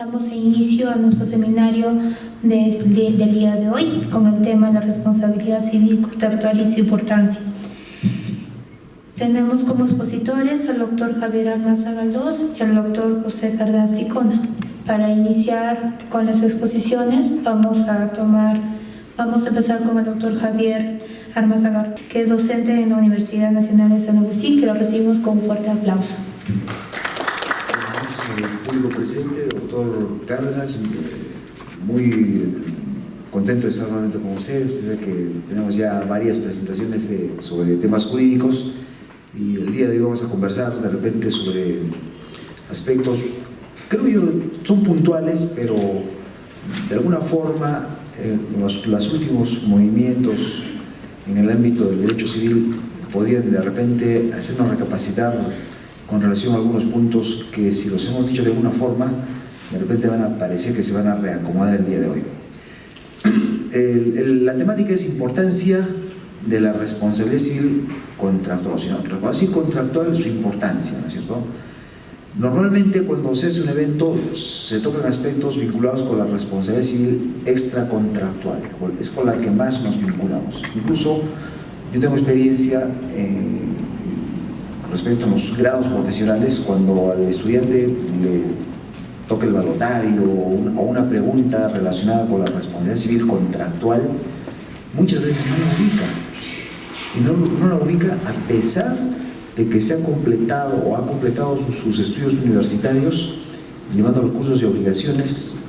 Damos inicio a nuestro seminario del día de hoy con el tema la responsabilidad civil contractual y su importancia. Tenemos como expositores al doctor Javier Armaza Galdós y al doctor José Cárdenas Ticona. Para iniciar con las exposiciones vamos a empezar con el doctor Javier Armaza Galdós, que es docente en la Universidad Nacional de San Agustín, que lo recibimos con un fuerte aplauso. El público presente, doctor Cárdenas, muy contento de estar nuevamente con ustedes. Usted sabe que tenemos ya varias presentaciones sobre temas jurídicos y el día de hoy vamos a conversar de repente sobre aspectos, creo yo, son puntuales, pero de alguna forma los últimos movimientos en el ámbito del derecho civil podrían de repente hacernos recapacitar con relación a algunos puntos que, si los hemos dicho de alguna forma, de repente van a parecer que se van a reacomodar el día de hoy. La temática es importancia de la responsabilidad civil contractual, contractual, su importancia, ¿no es cierto? Normalmente cuando se hace un evento se tocan aspectos vinculados con la responsabilidad civil extracontractual, es con la que más nos vinculamos. Incluso yo tengo experiencia respecto a los grados profesionales, cuando al estudiante le toca el balotario o una pregunta relacionada con la responsabilidad civil contractual, muchas veces no la ubica. Y no la ubica a pesar de que se ha completado o ha completado sus estudios universitarios, llevando los cursos de obligaciones,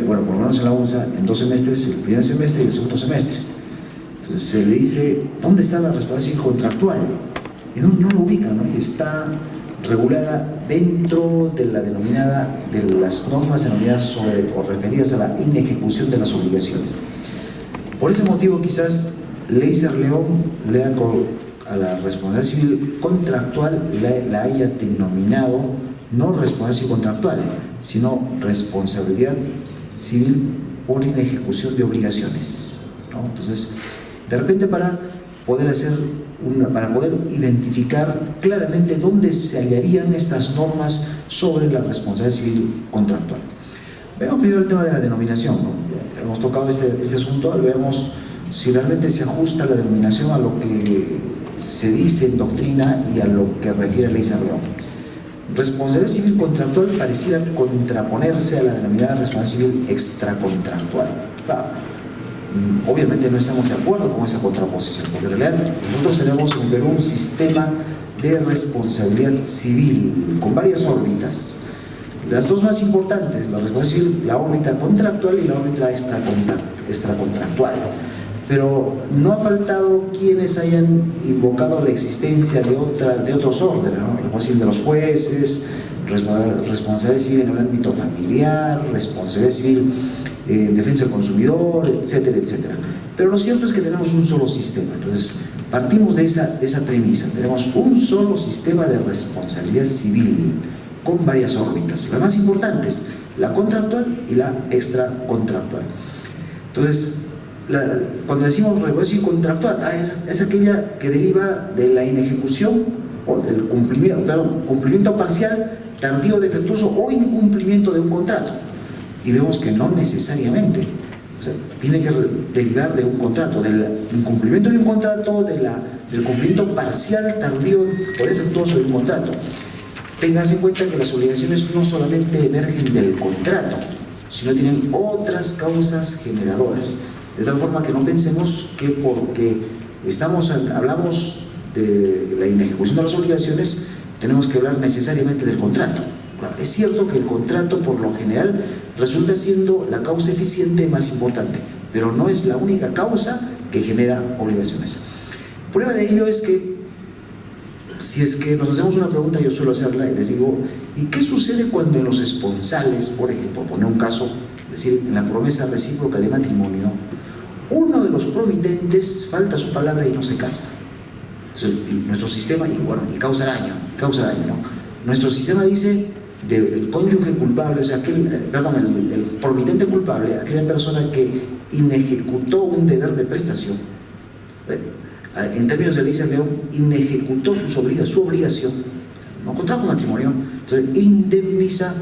por lo menos en la UNSA, en 2 semestres, el primer semestre y el segundo semestre. Entonces se le dice, ¿dónde está la responsabilidad civil contractual? Y no lo ubica, ¿no? Y está regulada dentro de las normas denominadas sobre o referidas a la inejecución de las obligaciones. Por ese motivo, quizás Leiser León a la responsabilidad civil contractual la haya denominado no responsabilidad civil contractual, sino responsabilidad civil por inejecución de obligaciones, ¿no? Entonces, de repente para poder identificar claramente dónde se hallarían estas normas sobre la responsabilidad civil contractual. Veamos primero el tema de la denominación, ¿no? Hemos tocado este asunto, veamos si realmente se ajusta la denominación a lo que se dice en doctrina y a lo que refiere Leiser León. Responsabilidad civil contractual pareciera contraponerse a la denominada responsabilidad civil extracontractual. Claro, obviamente no estamos de acuerdo con esa contraposición, porque en realidad nosotros tenemos en Perú un sistema de responsabilidad civil con varias órbitas. Las dos más importantes, la responsabilidad civil, la órbita contractual y la órbita extracontractual. Pero no ha faltado quienes hayan invocado la existencia de otros órdenes, ¿no? Responsabilidad civil de los jueces, responsabilidad civil en el ámbito familiar, responsabilidad civil defensa del consumidor, etcétera, etcétera. Pero lo cierto es que tenemos un solo sistema. Entonces, partimos de esa premisa. Tenemos un solo sistema de responsabilidad civil con varias órbitas. Las más importantes, la contractual y la extracontractual. Entonces, cuando decimos responsabilidad civil contractual, es aquella que deriva de la inejecución o del cumplimiento parcial, tardío, defectuoso o incumplimiento de un contrato. Y vemos que no necesariamente, o sea, tiene que derivar de un contrato, del incumplimiento de un contrato, del cumplimiento parcial, tardío o defectuoso de un contrato. Tengas en cuenta que las obligaciones no solamente emergen del contrato, sino tienen otras causas generadoras. De tal forma que no pensemos que porque hablamos de la inejecución de las obligaciones, tenemos que hablar necesariamente del contrato. Claro, es cierto que el contrato por lo general resulta siendo la causa eficiente más importante, pero no es la única causa que genera obligaciones. Prueba de ello es que si es que nos hacemos una pregunta, yo suelo hacerla y les digo, ¿y qué sucede cuando en los esponsales, por ejemplo, poner un caso, es decir, en la promesa recíproca de matrimonio, uno de los promitentes falta su palabra y no se casa? Entonces, nuestro sistema, y causa daño, ¿no? Nuestro sistema dice del cónyuge culpable, o sea, el promitente culpable, aquella persona que inejecutó un deber de prestación, en términos de Leiser León, inejecutó su obligación, no contrajo matrimonio, entonces indemniza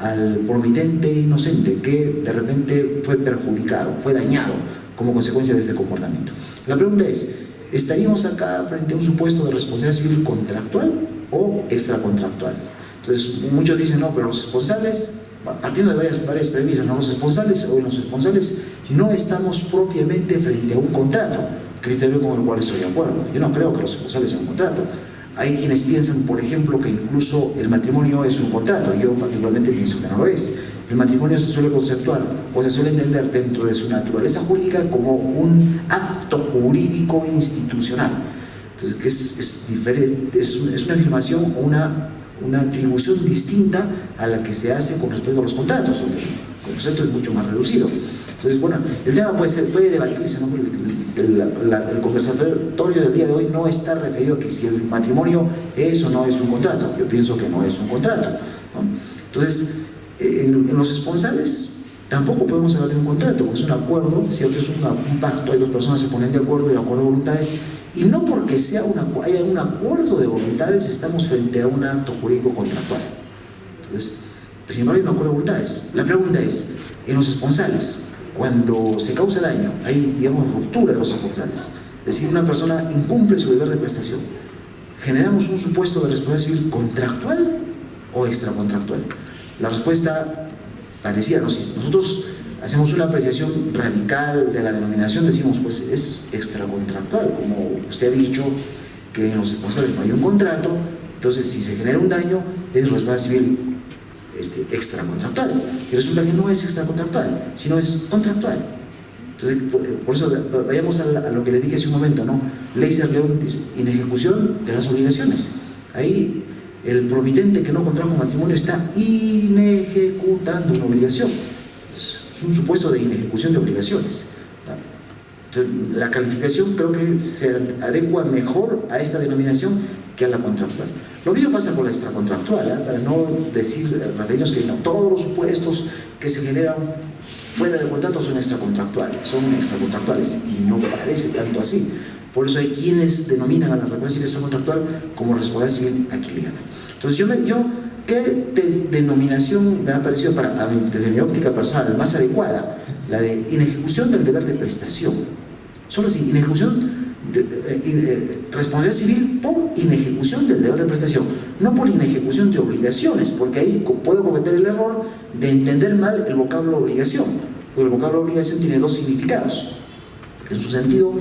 al promitente inocente que de repente fue perjudicado, fue dañado como consecuencia de este comportamiento. La pregunta es, ¿estaríamos acá frente a un supuesto de responsabilidad civil contractual o extracontractual? Entonces, muchos dicen, no, pero los responsables, partiendo de varias premisas, ¿no? Los responsables no estamos propiamente frente a un contrato, criterio con el cual estoy de acuerdo. Yo no creo que los responsables sean un contrato. Hay quienes piensan, por ejemplo, que incluso el matrimonio es un contrato. Yo particularmente pienso que no lo es. El matrimonio se suele conceptuar o se suele entender dentro de su naturaleza jurídica como un acto jurídico institucional. Entonces, es diferente, es una afirmación o una atribución distinta a la que se hace con respecto a los contratos, donde el concepto es mucho más reducido. Entonces, bueno, el tema puede debatirse, ¿no? El conversatorio del día de hoy no está referido a que si el matrimonio es o no es un contrato. Yo pienso que no es un contrato, ¿no? Entonces, en los esponsales tampoco podemos hablar de un contrato, porque es un acuerdo, ¿cierto? Es un pacto, hay dos personas se ponen de acuerdo, y el acuerdo de voluntades, y no porque haya un acuerdo de voluntades estamos frente a un acto jurídico contractual. Entonces, pues, sin embargo, hay un acuerdo de voluntades. La pregunta es, en los esponsales, cuando se causa daño, hay, digamos, ruptura de los esponsales, es decir, una persona incumple su deber de prestación, ¿generamos un supuesto de responsabilidad civil contractual o extracontractual? La respuesta parecía, ¿no? Si nosotros hacemos una apreciación radical de la denominación, decimos, pues es extracontractual, como usted ha dicho que en los esponsales no hay un contrato, entonces si se genera un daño es responsabilidad civil extracontractual, y resulta que no es extracontractual, sino es contractual. Entonces, por eso vayamos a lo que les dije hace un momento, ¿no? Ley Cerleón dice, inejecución de las obligaciones. Ahí el promitente que no contrajo matrimonio está inejecutando una obligación. Es un supuesto de inejecución de obligaciones. Entonces, la calificación creo que se adecua mejor a esta denominación que a la contractual. Lo mismo pasa con la extracontractual, ¿eh? Para no referirnos que no, todos los supuestos que se generan fuera de contrato son extracontractuales, y no parece tanto así. Por eso hay quienes denominan a la responsabilidad civil extracontractual como responsabilidad civil aquiliana. Entonces, ¿qué denominación me ha parecido desde mi óptica personal más adecuada? La de inejecución del deber de prestación. Solo así, responsabilidad civil por inejecución del deber de prestación, no por inejecución de obligaciones, porque ahí puedo cometer el error de entender mal el vocablo obligación, porque el vocablo obligación tiene dos significados. En su sentido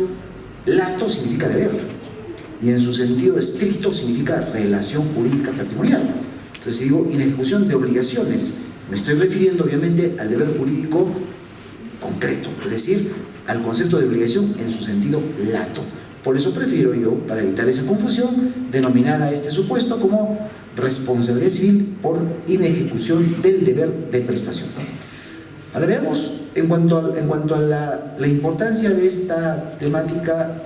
lato significa deber, y en su sentido estricto significa relación jurídica patrimonial. Entonces, si digo inejecución de obligaciones, me estoy refiriendo obviamente al deber jurídico concreto, es decir, al concepto de obligación en su sentido lato. Por eso prefiero yo, para evitar esa confusión, denominar a este supuesto como responsabilidad civil por inejecución del deber de prestación. Ahora veamos, en cuanto a la importancia de esta temática,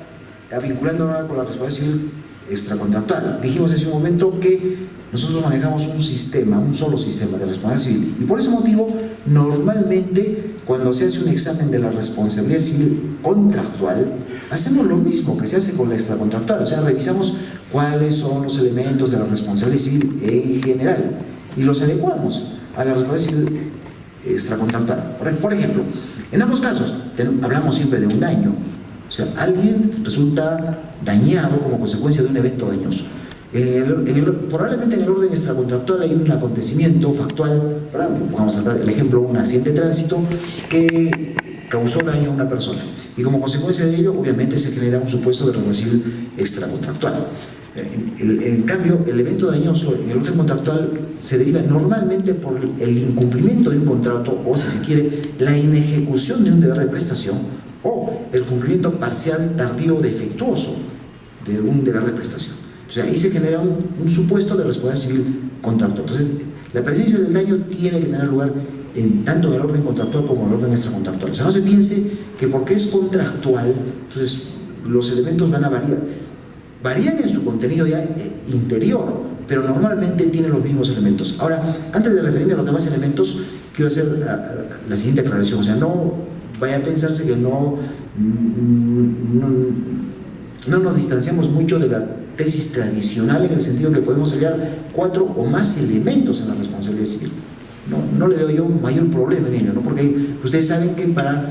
vinculándola con la responsabilidad civil extracontractual. Dijimos hace un momento que nosotros manejamos un solo sistema de responsabilidad civil, y por ese motivo, normalmente, cuando se hace un examen de la responsabilidad civil contractual, hacemos lo mismo que se hace con la extracontractual, o sea, revisamos cuáles son los elementos de la responsabilidad civil en general y los adecuamos a la responsabilidad civil extracontractual. Por ejemplo, en ambos casos hablamos siempre de un daño, o sea, alguien resulta dañado como consecuencia de un evento dañoso. Probablemente en el orden extracontractual hay un acontecimiento factual, vamos a dar el ejemplo, un accidente de tránsito que causó daño a una persona, y como consecuencia de ello obviamente se genera un supuesto de responsabilidad civil extracontractual. En cambio, el evento dañoso en el orden contractual se deriva normalmente por el incumplimiento de un contrato, o si se quiere, la inejecución de un deber de prestación, o el cumplimiento parcial, tardío o defectuoso de un deber de prestación. O sea, ahí se genera un supuesto de responsabilidad civil contractual. Entonces, la presencia del daño tiene que tener lugar tanto en el orden contractual como en el orden extracontractual. O sea, no se piense que porque es contractual, entonces los elementos van a variar. Varían en su contenido ya interior, pero normalmente tienen los mismos elementos. Ahora, antes de referirme a los demás elementos, quiero hacer la siguiente aclaración. O sea, no vaya a pensarse que no nos distanciamos mucho de la tesis tradicional, en el sentido que podemos hallar 4 o más elementos en la responsabilidad civil. no le veo yo mayor problema en ello, ¿no? Porque ustedes saben que para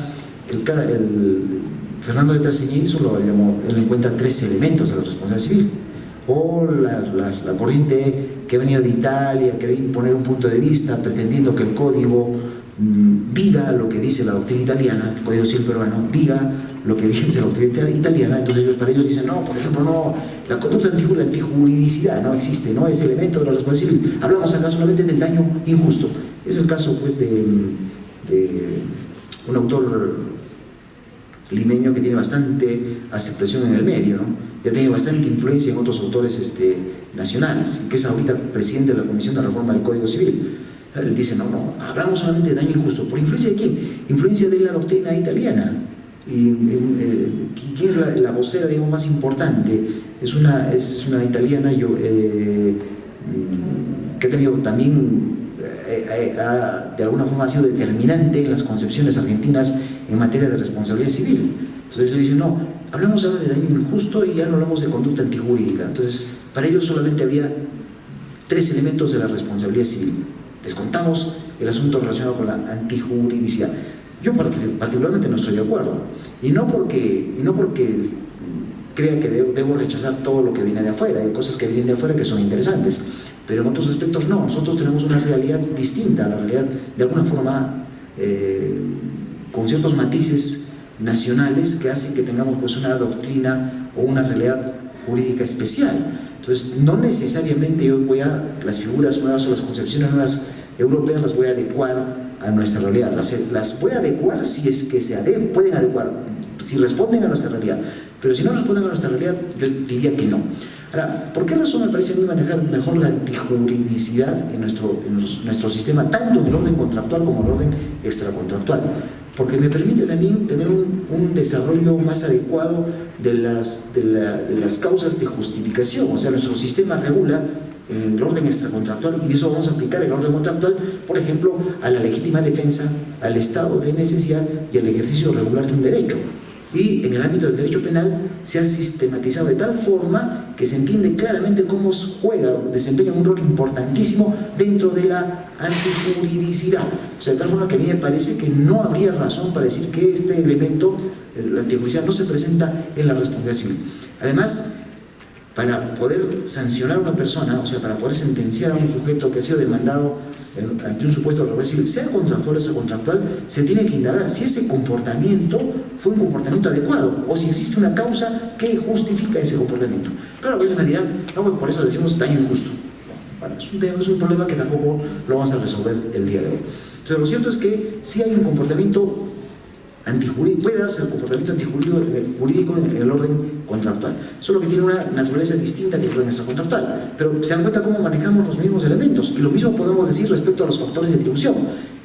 el Fernando de Trasseñí solo él encuentra 3 elementos de la responsabilidad civil. O la corriente que ha venido de Italia, quiere imponer un punto de vista pretendiendo que el código diga lo que dice la doctrina italiana, el código civil peruano diga lo que dice la doctrina italiana. Entonces para ellos dicen, no, por ejemplo, no, la conducta la antijuridicidad no existe, no es elemento de la responsabilidad civil. Hablamos acá solamente del daño injusto. Es el caso pues de un autor limeño que tiene bastante aceptación en el medio, ¿no? Ya tiene bastante influencia en otros autores nacionales, que es ahorita presidente de la Comisión de Reforma del Código Civil. Él dice, no, hablamos solamente de daño injusto. ¿Por influencia de quién? Influencia de la doctrina italiana. ¿Y quién es la vocera, digamos, más importante? Es una italiana que ha tenido también, de alguna forma ha sido determinante en las concepciones argentinas en materia de responsabilidad civil. Entonces ellos dicen, no, hablamos ahora de daño injusto y ya no hablamos de conducta antijurídica. Entonces, para ellos solamente habría 3 elementos de la responsabilidad civil. Les contamos el asunto relacionado con la antijuridicidad. Yo particularmente no estoy de acuerdo, y no porque crea que debo rechazar todo lo que viene de afuera. Hay cosas que vienen de afuera que son interesantes, pero en otros aspectos no. Nosotros tenemos una realidad distinta, la realidad de alguna forma con ciertos matices nacionales que hacen que tengamos pues una doctrina o una realidad jurídica especial. Entonces, no necesariamente yo las figuras nuevas o las concepciones nuevas europeas las voy a adecuar a nuestra realidad. Las voy a adecuar si es que pueden adecuar, si responden a nuestra realidad. Pero si no responden a nuestra realidad, yo diría que no. Ahora, ¿por qué razón me parece a mí manejar mejor la antijuridicidad en nuestro sistema, tanto en el orden contractual como en el orden extracontractual? Porque me permite también tener un desarrollo más adecuado de las causas de justificación. O sea, nuestro sistema regula en el orden extracontractual, y eso vamos a aplicar en el orden contractual, por ejemplo, a la legítima defensa, al estado de necesidad y al ejercicio regular de un derecho. Y en el ámbito del derecho penal se ha sistematizado de tal forma que se entiende claramente cómo desempeña un rol importantísimo dentro de la antijuridicidad. O sea, de tal forma que a mí me parece que no habría razón para decir que este elemento, la antijuridicidad, no se presenta en la responsabilidad civil. Además, para poder sancionar a una persona, o sea, para poder sentenciar a un sujeto que ha sido demandado ante un supuesto de responsabilidad civil, sea contractual o sea contractual, se tiene que indagar si ese comportamiento fue un comportamiento adecuado o si existe una causa que justifica ese comportamiento. Claro que ellos me dirán, no, pues por eso decimos daño injusto. Bueno, es un problema que tampoco lo vamos a resolver el día de hoy. Entonces, lo cierto es que si hay un comportamiento antijurídico, puede darse el comportamiento antijurídico en el orden contractual, solo que tiene una naturaleza distinta que el orden extracontractual. Pero se dan cuenta cómo manejamos los mismos elementos, y lo mismo podemos decir respecto a los factores de atribución.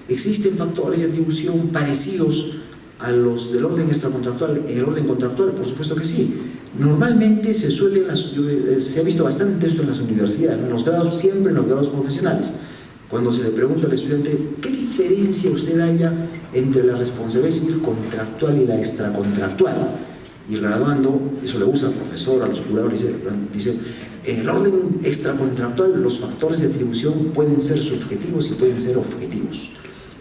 ¿Existen factores de atribución parecidos a los del orden extracontractual en el orden contractual? Por supuesto que sí. Normalmente se ha visto bastante esto en las universidades, ¿no? En los grados, siempre en los grados profesionales. Cuando se le pregunta al estudiante, ¿qué diferencia usted haya entre la responsabilidad civil contractual y la extracontractual? Y el graduando, eso le gusta al profesor, a los curadores, dice, en el orden extracontractual los factores de atribución pueden ser subjetivos y pueden ser objetivos.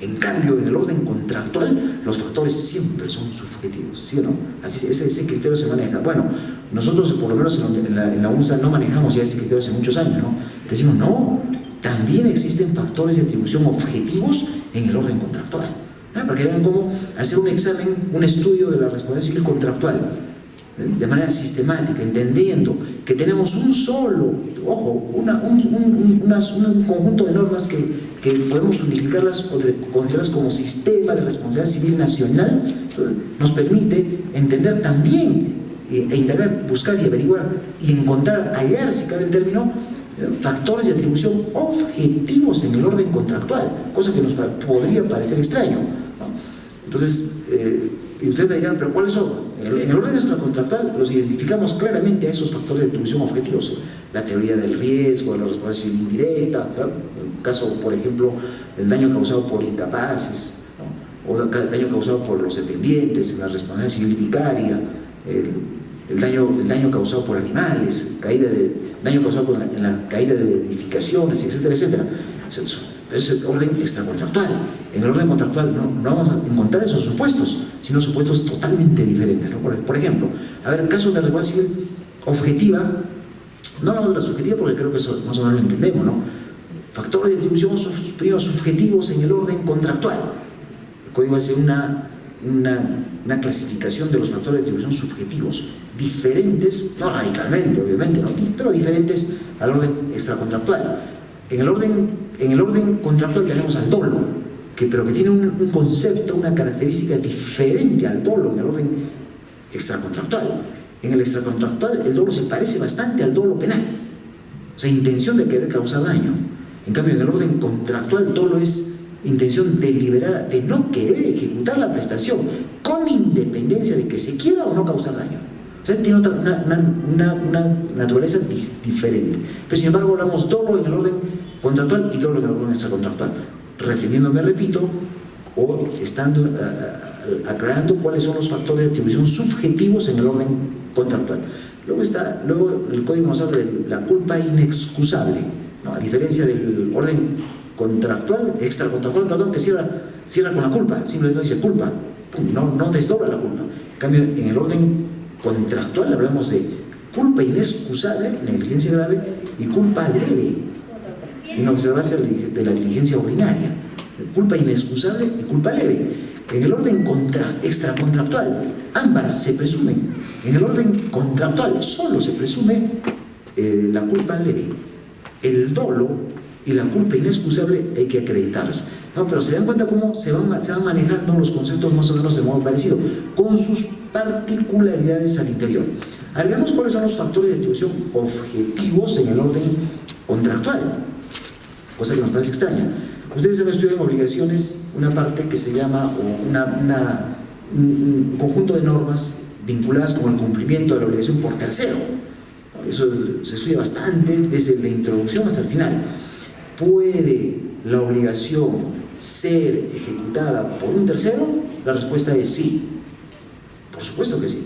En cambio, en el orden contractual, los factores siempre son subjetivos, ¿sí o no? Así, ese criterio se maneja. Bueno, nosotros, por lo menos en la UNSA, no manejamos ya ese criterio hace muchos años, ¿no? Decimos, no, también existen factores de atribución objetivos en el orden contractual. Para que vean cómo hacer un examen, un estudio de la responsabilidad civil contractual de manera sistemática, entendiendo que tenemos un conjunto de normas que podemos unificarlas o considerarlas como sistema de responsabilidad civil nacional. Entonces, nos permite entender también e indagar, buscar y averiguar y encontrar, hallar, si cabe el término, factores de atribución objetivos en el orden contractual, cosa que nos podría parecer extraño, ¿no? Entonces, ustedes me dirán, ¿pero cuáles son? En el orden extracontractual los identificamos claramente a esos factores de atribución objetivos. La teoría del riesgo, la responsabilidad civil indirecta, ¿no? El caso, por ejemplo, del daño causado por incapaces, ¿no? O el daño causado por los dependientes, en la responsabilidad civil vicaria, el daño causado por animales, daño causado en la caída de edificaciones, etcétera, etcétera. Es el orden extracontractual. En el orden contractual no vamos a encontrar esos supuestos, sino supuestos totalmente diferentes, ¿no? Por ejemplo, a ver, casos de regulación civil objetiva, no hablamos de la subjetiva porque creo que eso más o menos lo entendemos, ¿no? Factores de atribución subjetivos en el orden contractual. El código hace una clasificación de los factores de atribución subjetivos, diferentes, no radicalmente, obviamente, ¿no? Pero diferentes al orden extracontractual. En el orden contractual tenemos al dolo, pero que tiene un concepto, una característica diferente al dolo en el orden extracontractual. En el extracontractual el dolo se parece bastante al dolo penal, o sea, intención de querer causar daño. En cambio, en el orden contractual, dolo es intención deliberada de no querer ejecutar la prestación, con independencia de que se quiera o no causar daño. O sea, tiene una naturaleza diferente. Pero sin embargo, hablamos dolo en el orden contractual y dolo en el orden extracontractual, refiriéndome, repito, o estando aclarando cuáles son los factores de atribución subjetivos en el orden contractual. Luego el código nos habla de la culpa inexcusable, ¿no? A diferencia del orden contractual, extracontractual, perdón, que cierra con la culpa, simplemente dice culpa, no desdobla la culpa. En cambio, en el orden contractual hablamos de culpa inexcusable, negligencia grave, y culpa leve, inobservancia de la diligencia ordinaria. Culpa inexcusable y culpa leve. En el orden extracontractual, ambas se presumen. En el orden contractual solo se presume la culpa leve. El dolo y la culpa inexcusable hay que acreditarlas. No, pero se dan cuenta cómo se van manejando los conceptos más o menos de modo parecido, con sus particularidades al interior. Ahora veamos cuáles son los factores de atribución objetivos en el orden contractual, cosa que nos parece extraña. Ustedes han estudiado en obligaciones una parte que se llama un conjunto de normas vinculadas con el cumplimiento de la obligación por tercero. Eso se estudia bastante desde la introducción hasta el final. ¿Puede la obligación ser ejecutada por un tercero? La respuesta es sí. Por supuesto que sí.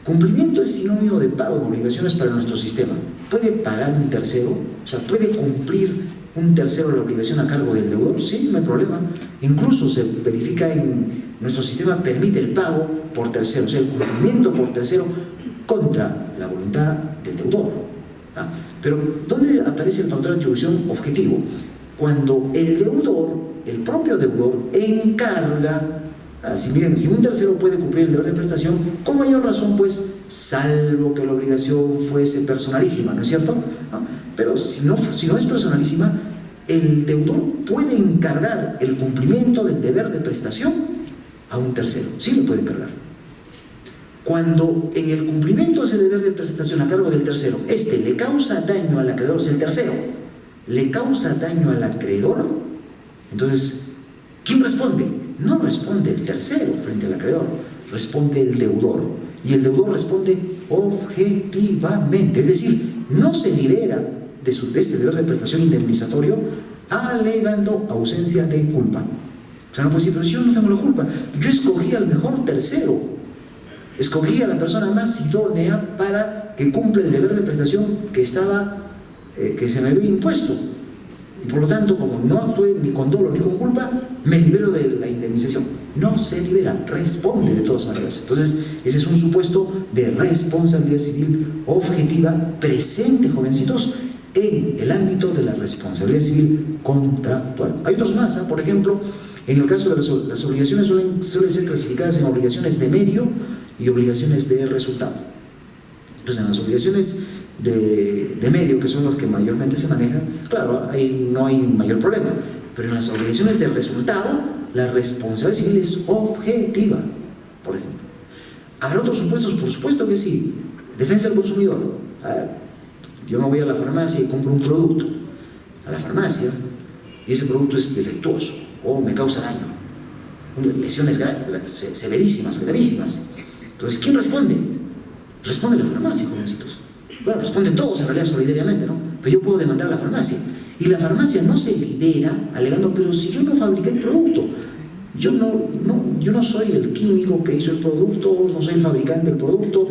Cumplimiento es sinónimo de pago de obligaciones para nuestro sistema. ¿Puede pagar un tercero? O sea, ¿puede cumplir un tercero la obligación a cargo del deudor? Sí, no hay problema. Incluso se verifica en nuestro sistema, permite el pago por tercero, o sea, el cumplimiento por tercero contra la voluntad del deudor. ¿Ah? Pero, ¿dónde aparece el factor de atribución objetivo? Cuando el deudor, el propio deudor, encarga, si un tercero puede cumplir el deber de prestación, con mayor razón, pues, salvo que la obligación fuese personalísima, ¿no es cierto? ¿No? Pero si no es personalísima, el deudor puede encargar el cumplimiento del deber de prestación a un tercero, sí lo puede encargar. Cuando en el cumplimiento de ese deber de prestación a cargo del tercero, le causa daño al acreedor, o sea, el tercero le causa daño al acreedor, entonces, ¿quién responde? No responde el tercero frente al acreedor, responde el deudor, y el deudor responde objetivamente, es decir, no se libera de este deber de prestación indemnizatorio alegando ausencia de culpa. O sea, no puede decir, pero yo no tengo la culpa, yo escogí al mejor tercero, escogí a la persona más idónea para que cumpla el deber de prestación que se me había impuesto, y por lo tanto, como no actué ni con dolo ni con culpa, me libero de la indemnización. No se libera, responde de todas maneras. Entonces, ese es un supuesto de responsabilidad civil objetiva presente, jovencitos, en el ámbito de la responsabilidad civil contractual. Hay otros más, por ejemplo, en el caso de las obligaciones suelen ser clasificadas en obligaciones de medio y obligaciones de resultado. Entonces, en las obligaciones de medio, que son las que mayormente se manejan, claro, ahí no hay mayor problema, pero en las obligaciones de resultado, la responsabilidad civil es objetiva, por ejemplo. ¿Habrá otros supuestos? Por supuesto que sí. Defensa del consumidor. Yo me voy a la farmacia y compro un producto a la farmacia y ese producto es defectuoso o me causa daño, lesiones severísimas, gravísimas. Entonces, ¿quién responde? Responde la farmacia, jovencitos. Bueno, responden todos en realidad solidariamente, ¿no? Pero yo puedo demandar a la farmacia. Y la farmacia no se libera alegando, pero si yo no fabriqué el producto, yo no soy el químico que hizo el producto, no soy el fabricante del producto,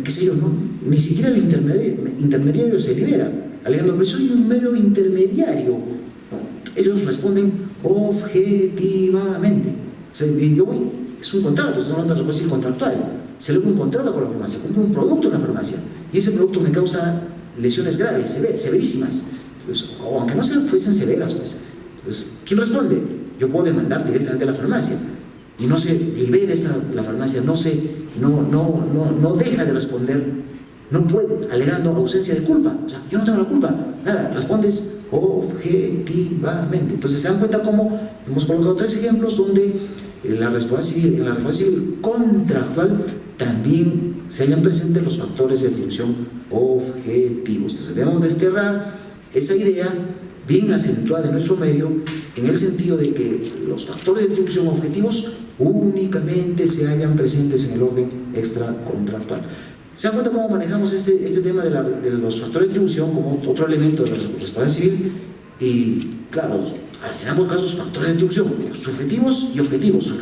qué sé yo, ¿no? Ni siquiera el intermediario se libera, alegando, pero soy un mero intermediario, ¿no? Ellos responden objetivamente. O sea, yo voy, es un contrato, estoy hablando de respuesta civil contractual. Celebro un contrato con la farmacia, compro un producto en la farmacia y ese producto me causa lesiones graves, severísimas. Entonces, o aunque no fuesen severas, pues. Entonces, ¿quién responde? Yo puedo demandar directamente a la farmacia y no se libera la farmacia, no deja de responder, no puede, alegando ausencia de culpa. O sea, yo no tengo la culpa, nada, respondes objetivamente. Entonces, se dan cuenta cómo hemos colocado 3 ejemplos donde en la respuesta civil contractual también se hallan presentes los factores de atribución objetivos. Entonces, debemos desterrar esa idea bien acentuada en nuestro medio, en el sentido de que los factores de atribución objetivos únicamente se hallan presentes en el orden extracontractual. ¿Se dan cuenta cómo manejamos este tema de los factores de atribución como otro elemento de la responsabilidad civil? Y claro, en ambos casos factores de atribución subjetivos y objetivos,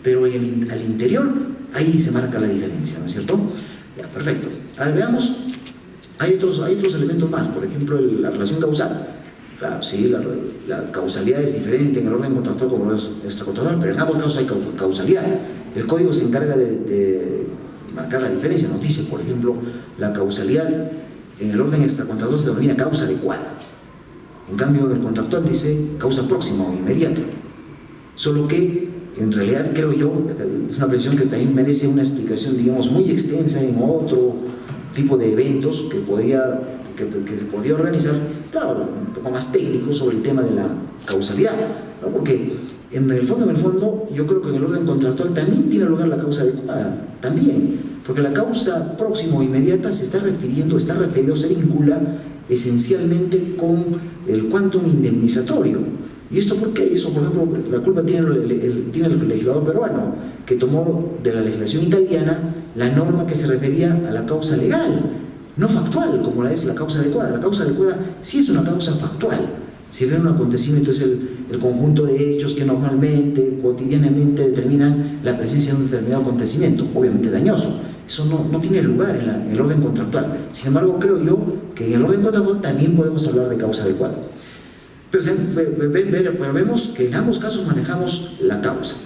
pero al interior ahí se marca la diferencia, ¿no es cierto? Ya, perfecto. Ahora veamos, hay otros elementos más, por ejemplo la relación causal. Claro, sí, la causalidad es diferente en el orden contractual como el extracontractual, pero en ambos casos hay causalidad. El código se encarga de marcar la diferencia. Nos dice, por ejemplo, la causalidad en el orden extracontractual se denomina causa adecuada. En cambio, el contractual dice causa próxima o inmediata. Solo que, en realidad, creo yo, es una precisión que también merece una explicación, digamos, muy extensa en otro tipo de eventos que se podría organizar, claro, un poco más técnico sobre el tema de la causalidad, ¿no? Porque en el fondo, yo creo que en el orden contractual también tiene lugar la causa adecuada, también, porque la causa próxima o inmediata se vincula esencialmente con el quantum indemnizatorio. ¿Y esto por qué? Eso, por ejemplo, la culpa tiene el legislador peruano, que tomó de la legislación italiana la norma que se refería a la causa legal, no factual, como la es la causa adecuada. La causa adecuada sí es una causa factual. Si ve un acontecimiento, es el conjunto de hechos que normalmente, cotidianamente determinan la presencia de un determinado acontecimiento, obviamente dañoso. Eso no tiene lugar en el orden contractual. Sin embargo, creo yo que en el orden contractual también podemos hablar de causa adecuada. Pero vemos que en ambos casos manejamos la causa.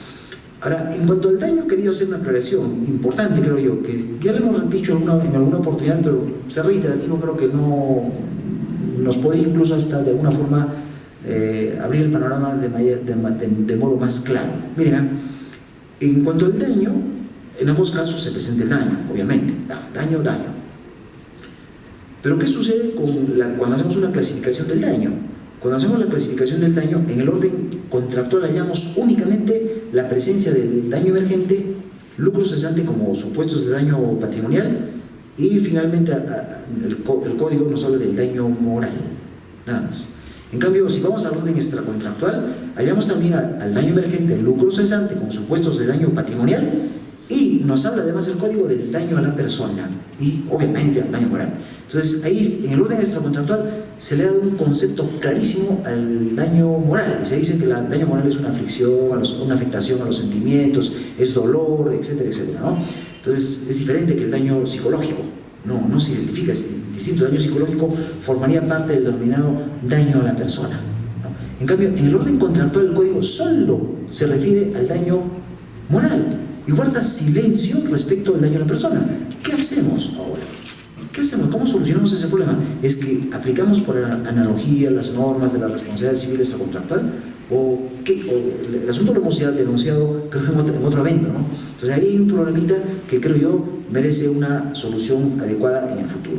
Ahora, en cuanto al daño, quería hacer una aclaración importante, creo yo, que ya lo hemos dicho en alguna oportunidad, pero ser reiterativo creo que no nos puede incluso hasta de alguna forma abrir el panorama de modo más claro. Miren, en cuanto al daño, en ambos casos se presenta el daño, obviamente, daño. Pero ¿qué sucede cuando hacemos una clasificación del daño? Cuando hacemos la clasificación del daño, en el orden contractual hallamos únicamente la presencia del daño emergente, lucro cesante como supuestos de daño patrimonial, y finalmente el código nos habla del daño moral, nada más. En cambio, si vamos al orden extracontractual, hallamos también al daño emergente, el lucro cesante como supuestos de daño patrimonial, y nos habla además el código del daño a la persona y obviamente al daño moral. Entonces ahí en el orden extracontractual se le ha dado un concepto clarísimo al daño moral, y se dice que el daño moral es una aflicción, una afectación a los sentimientos, es dolor, etcétera, etcétera, ¿no? Entonces es diferente que el daño psicológico, no se identifica, es distinto. El daño psicológico formaría parte del denominado daño a la persona, ¿no? En cambio, en el orden contractual el código solo se refiere al daño moral y guarda silencio respecto al daño a la persona. ¿Qué hacemos ahora? ¿Qué hacemos? ¿Cómo solucionamos ese problema? ¿Es que aplicamos por analogía las normas de la responsabilidad civil extracontractual? ¿O qué? El asunto lo hemos ya denunciado, creo que en otro evento, ¿no? Entonces ahí hay un problemita que creo yo merece una solución adecuada en el futuro.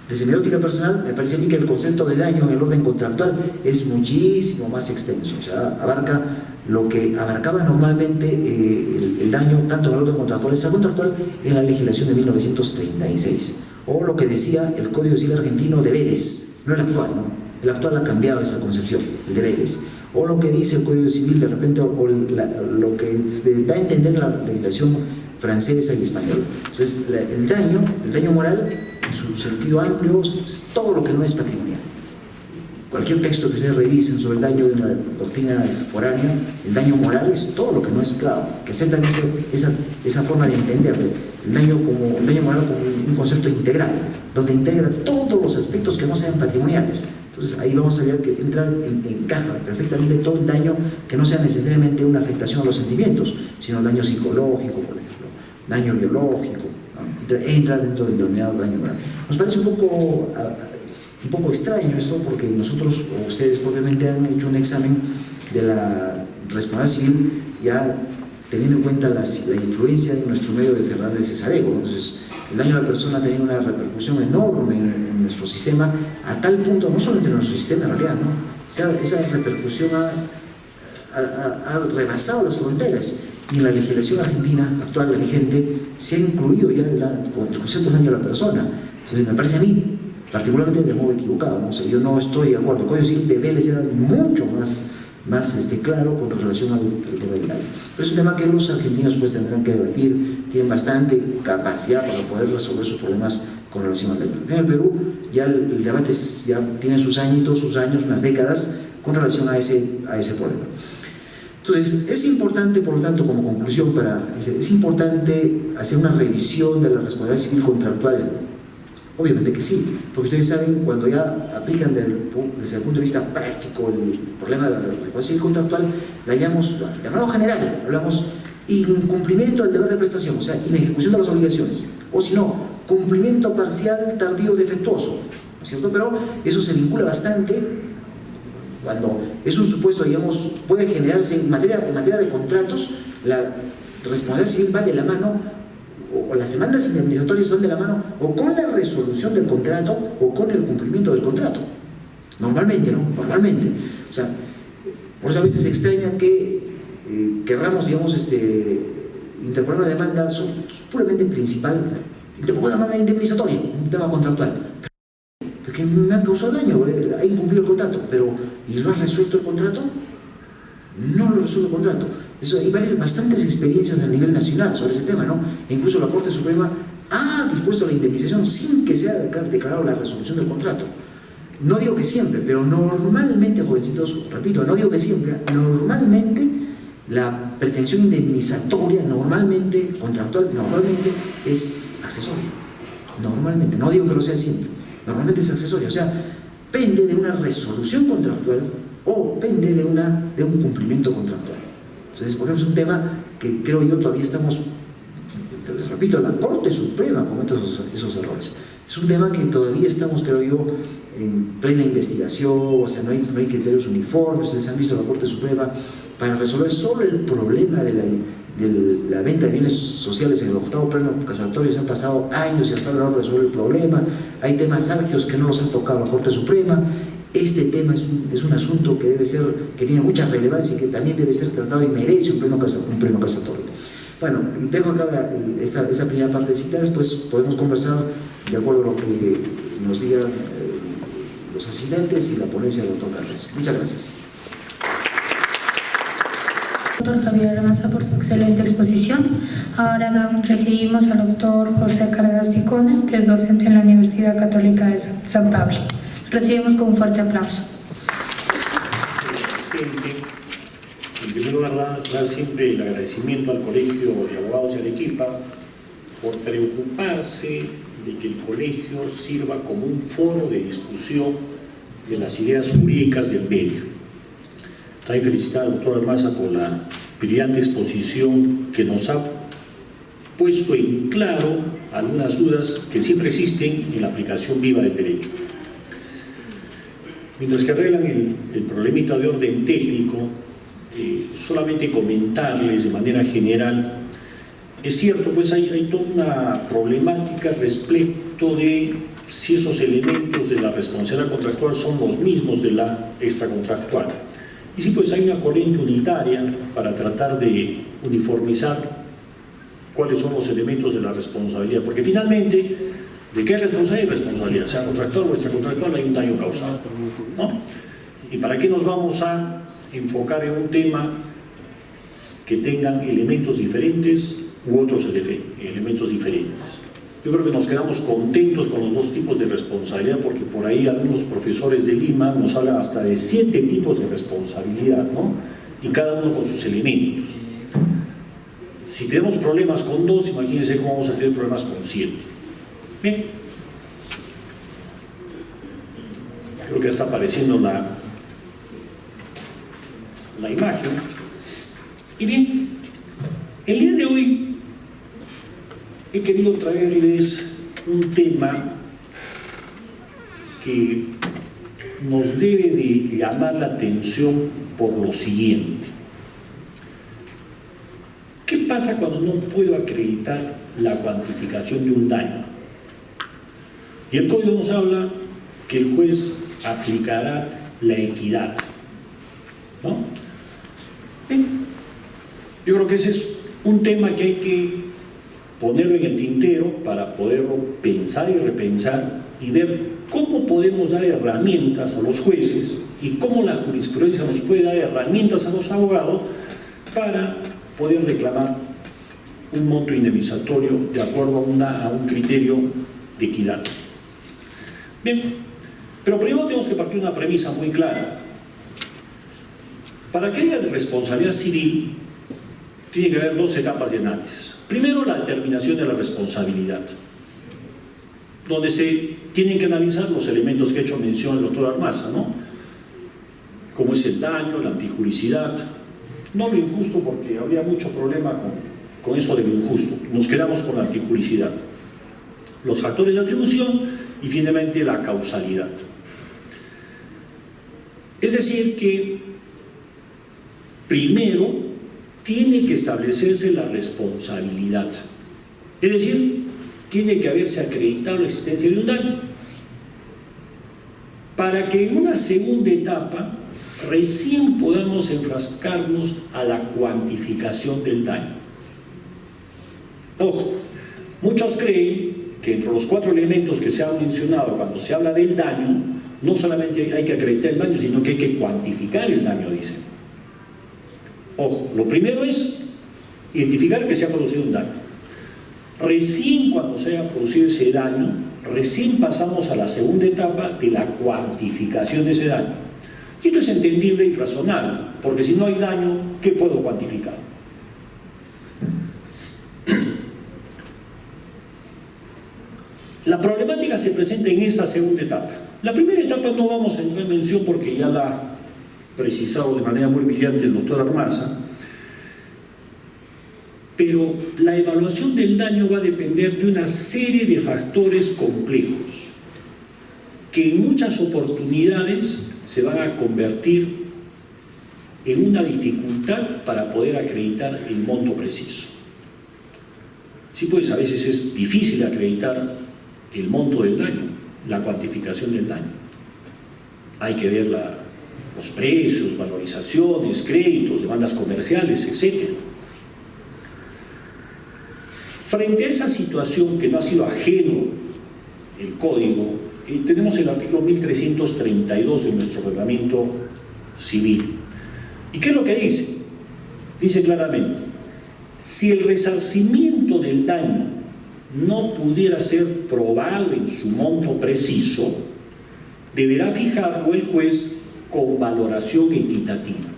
Desde mi óptica personal, me parece a mí que el concepto de daño en el orden contractual es muchísimo más extenso, o sea, abarca lo que abarcaba normalmente el daño tanto en el orden contractual y extracontractual en la legislación de 1936, o lo que decía el Código Civil argentino de Vélez, no el actual, ¿no? El actual ha cambiado esa concepción, el de Vélez, o lo que dice el Código Civil de repente, o lo que se da a entender en la legislación francesa y española. Entonces, el daño moral, en su sentido amplio, es todo lo que no es patrimonial. Cualquier texto que ustedes revisen sobre el daño de una doctrina foránea, el daño moral es todo lo que no es, claro, que aceptan esa forma de entenderlo, el daño moral como un concepto integral, donde integra todos los aspectos que no sean patrimoniales. Entonces ahí vamos a ver que encaja perfectamente todo el daño que no sea necesariamente una afectación a los sentimientos, sino daño psicológico, por ejemplo, daño biológico, ¿no? Entra dentro del denominado daño moral. Nos parece un poco extraño esto, porque nosotros, o ustedes propiamente, han hecho un examen de la responsabilidad civil ya teniendo en cuenta la influencia de nuestro medio de Fernández Cesarego. Entonces, el daño a la persona ha tenido una repercusión enorme en nuestro sistema, a tal punto, no solo entre nuestro sistema en realidad, ¿no? Esa repercusión ha rebasado las fronteras, y en la legislación argentina actual, la vigente, se ha incluido ya el concepto de daño a la persona. Entonces, me parece a mí, particularmente de modo equivocado, ¿no? O sea, yo no estoy de acuerdo. El Código Civil debe ser mucho más claro con relación al tema del daño. Pero es un tema que los argentinos pues tendrán que debatir, tienen bastante capacidad para poder resolver sus problemas con relación al daño. En el Perú ya el debate ya tiene sus años, unas décadas con relación a ese problema. Entonces, es importante, por lo tanto, como conclusión, es importante hacer una revisión de la responsabilidad civil contractual. Obviamente que sí, porque ustedes saben, cuando ya aplican desde el punto de vista práctico el problema de la responsabilidad civil contractual, la llamamos, de manera general, hablamos incumplimiento del deber de prestación, o sea, inejecución de las obligaciones, o si no, cumplimiento parcial, tardío, defectuoso, ¿no es cierto? Pero eso se vincula bastante cuando es un supuesto, digamos, puede generarse en materia de contratos, la responsabilidad civil va de la mano, o las demandas indemnizatorias van de la mano o con la resolución del contrato o con el cumplimiento del contrato. Normalmente, ¿no? Normalmente. O sea, por eso a veces se extraña que querramos, digamos, interponer una demanda puramente principal, interponer una demanda indemnizatoria, un tema contractual. Porque me ha causado daño, ha incumplido el contrato, pero ¿y lo has resuelto el contrato? No lo resuelto el contrato. Hay bastantes experiencias a nivel nacional sobre ese tema, ¿no? E incluso la Corte Suprema ha dispuesto la indemnización sin que sea declarado la resolución del contrato. No digo que siempre, pero normalmente, jovencitos, repito, no digo que siempre, normalmente la pretensión indemnizatoria, normalmente, contractual, normalmente es accesoria. Normalmente, no digo que lo sea siempre, normalmente es accesoria. O sea, pende de una resolución contractual o pende de un cumplimiento contractual. Entonces, por ejemplo, es un tema que creo yo todavía estamos, repito, la Corte Suprema comete esos errores. Es un tema que todavía estamos, creo yo, en plena investigación, o sea, no hay criterios uniformes. Ustedes han visto la Corte Suprema para resolver solo el problema de la venta de bienes sociales en el octavo pleno casatorio. Se han pasado años y hasta ahora no resuelve el problema. Hay temas álgidos que no los han tocado la Corte Suprema. Este tema es un asunto que tiene mucha relevancia y que también debe ser tratado y merece un pleno casatorio. Bueno, dejo acá esta primera partecita, después podemos conversar de acuerdo a lo que nos digan los asistentes y la ponencia del doctor Carles. Muchas gracias. Doctor Javier Maza por su excelente exposición. Ahora recibimos al doctor José Cárdenas Ticona, que es docente en la Universidad Católica de San Pablo. Recibimos con un fuerte aplauso. En primer lugar, dar siempre el agradecimiento al Colegio de Abogados de Arequipa por preocuparse de que el colegio sirva como un foro de discusión de las ideas jurídicas del medio. También felicitar al doctor Maza por la brillante exposición que nos ha puesto en claro algunas dudas que siempre existen en la aplicación viva del derecho. Mientras que arreglan el problemita de orden técnico, solamente comentarles de manera general, es cierto, pues hay toda una problemática respecto de si esos elementos de la responsabilidad contractual son los mismos de la extracontractual. Y sí, pues hay una corriente unitaria para tratar de uniformizar cuáles son los elementos de la responsabilidad, porque finalmente, ¿de qué responsabilidad? Responsabilidad, sea contractual o extracontractual, hay un daño causado, ¿no? ¿Y para qué nos vamos a enfocar en un tema que tengan elementos diferentes u otros elementos diferentes? Yo creo que nos quedamos contentos con los dos tipos de responsabilidad, porque por ahí algunos profesores de Lima nos hablan hasta de 7 tipos de responsabilidad, ¿no? Y cada uno con sus elementos. Si tenemos problemas con 2, imagínense cómo vamos a tener problemas con 7. Bien. Creo que está apareciendo la imagen. Y bien, el día de hoy he querido traerles un tema que nos debe de llamar la atención por lo siguiente. ¿Qué pasa cuando no puedo acreditar la cuantificación de un daño? Y el código nos habla que el juez aplicará la equidad, ¿no? Bien, yo creo que ese es un tema que hay que ponerlo en el tintero para poderlo pensar y repensar y ver cómo podemos dar herramientas a los jueces y cómo la jurisprudencia nos puede dar herramientas a los abogados para poder reclamar un monto indemnizatorio de acuerdo a un criterio de equidad. Bien, pero primero tenemos que partir de una premisa muy clara. Para que haya responsabilidad civil, tiene que haber dos etapas de análisis. Primero, la determinación de la responsabilidad, donde se tienen que analizar los elementos que ha hecho mención el doctor Armaza, ¿no? Como es el daño, la antijuricidad, no lo injusto, porque habría mucho problema con eso de lo injusto. Nos quedamos con la antijuricidad, los factores de atribución y finalmente la causalidad. Es decir que primero tiene que establecerse la responsabilidad, es decir, tiene que haberse acreditado la existencia de un daño, para que en una segunda etapa recién podamos enfrascarnos a la cuantificación del daño. Ojo, muchos creen que entre los 4 elementos que se han mencionado cuando se habla del daño, no solamente hay que acreditar el daño, sino que hay que cuantificar el daño, dicen. Ojo, lo primero es identificar que se ha producido un daño. Recién cuando se haya producido ese daño, recién pasamos a la segunda etapa de la cuantificación de ese daño. Y esto es entendible y razonable, porque si no hay daño, ¿qué puedo cuantificar? La problemática se presenta en esta segunda etapa. La primera etapa no vamos a entrar en mención porque ya la ha precisado de manera muy brillante el doctor Armaza, pero la evaluación del daño va a depender de una serie de factores complejos que en muchas oportunidades se van a convertir en una dificultad para poder acreditar el monto preciso. Sí, pues a veces es difícil acreditar el monto del daño, la cuantificación del daño. Hay que ver los precios, valorizaciones, créditos, demandas comerciales, etc. Frente a esa situación que no ha sido ajeno el código, tenemos el artículo 1332 de nuestro reglamento civil. ¿Y qué es lo que dice? Dice claramente: si el resarcimiento del daño no pudiera ser probado en su monto preciso, deberá fijarlo el juez con valoración equitativa.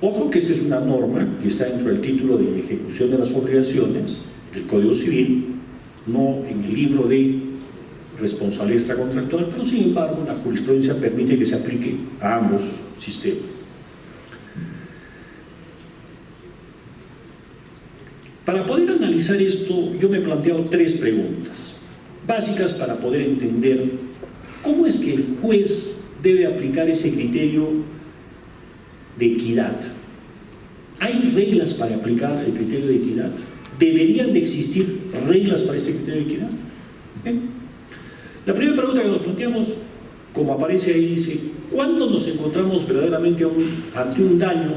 Ojo que esta es una norma que está dentro del título de ejecución de las obligaciones del Código Civil, no en el libro de responsabilidad extracontractual, pero sin embargo la jurisprudencia permite que se aplique a ambos sistemas. Para poder analizar esto, yo me he planteado 3 preguntas básicas para poder entender cómo es que el juez debe aplicar ese criterio de equidad. ¿Hay reglas para aplicar el criterio de equidad? ¿Deberían de existir reglas para este criterio de equidad? ¿Bien? La primera pregunta que nos planteamos, como aparece ahí, dice: ¿cuándo nos encontramos verdaderamente ante un daño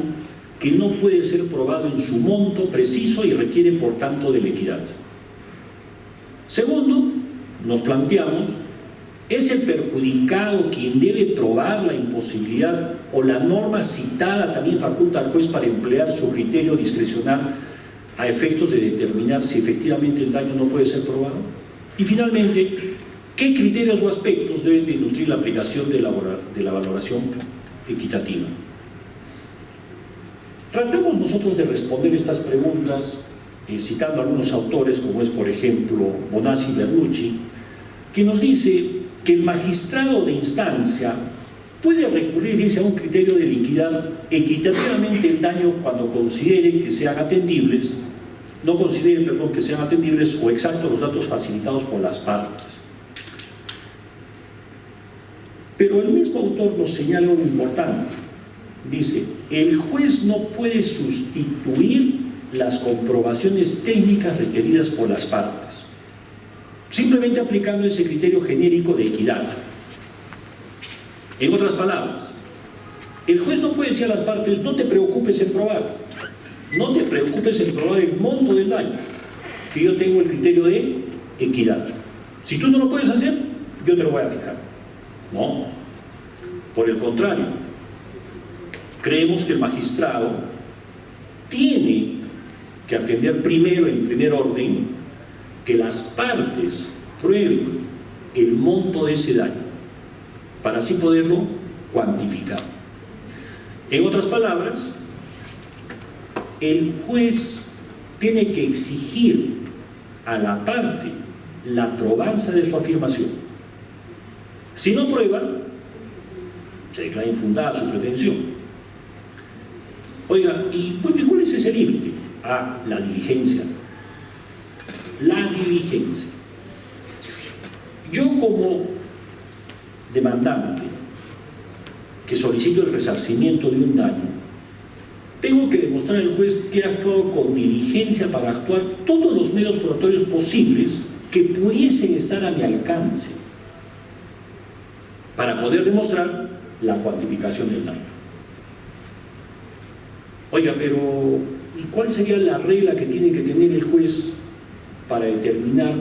que no puede ser probado en su monto preciso y requiere por tanto de la equidad? Segundo, nos planteamos: ¿es el perjudicado quien debe probar la imposibilidad o la norma citada también faculta al juez para emplear su criterio discrecional a efectos de determinar si efectivamente el daño no puede ser probado? Y finalmente, ¿qué criterios o aspectos deben de nutrir la aplicación de la valoración equitativa? Tratamos nosotros de responder estas preguntas citando a algunos autores, como es por ejemplo Bonazzi y Bernucci, que nos dice que el magistrado de instancia puede recurrir, dice, a un criterio de liquidar equitativamente el daño cuando considere que sean atendibles, no considere, perdón, que sean atendibles o exactos los datos facilitados por las partes. Pero el mismo autor nos señala algo importante. Dice, el juez no puede sustituir las comprobaciones técnicas requeridas por las partes, simplemente aplicando ese criterio genérico de equidad. En otras palabras, el juez no puede decir a las partes, no te preocupes en probar, no te preocupes en probar el monto del daño, que yo tengo el criterio de equidad. Si tú no lo puedes hacer, yo te lo voy a fijar. No, por el contrario, creemos que el magistrado tiene que atender primero, en primer orden, que las partes prueben el monto de ese daño, para así poderlo cuantificar. En otras palabras, el juez tiene que exigir a la parte la probanza de su afirmación. Si no prueba, se declara infundada su pretensión. Oiga, ¿y cuál es ese límite? Ah, la diligencia. La diligencia. Yo como demandante que solicito el resarcimiento de un daño, tengo que demostrar al juez que he actuado con diligencia para actuar todos los medios probatorios posibles que pudiesen estar a mi alcance para poder demostrar la cuantificación del daño. Oiga, pero ¿y cuál sería la regla que tiene que tener el juez para determinar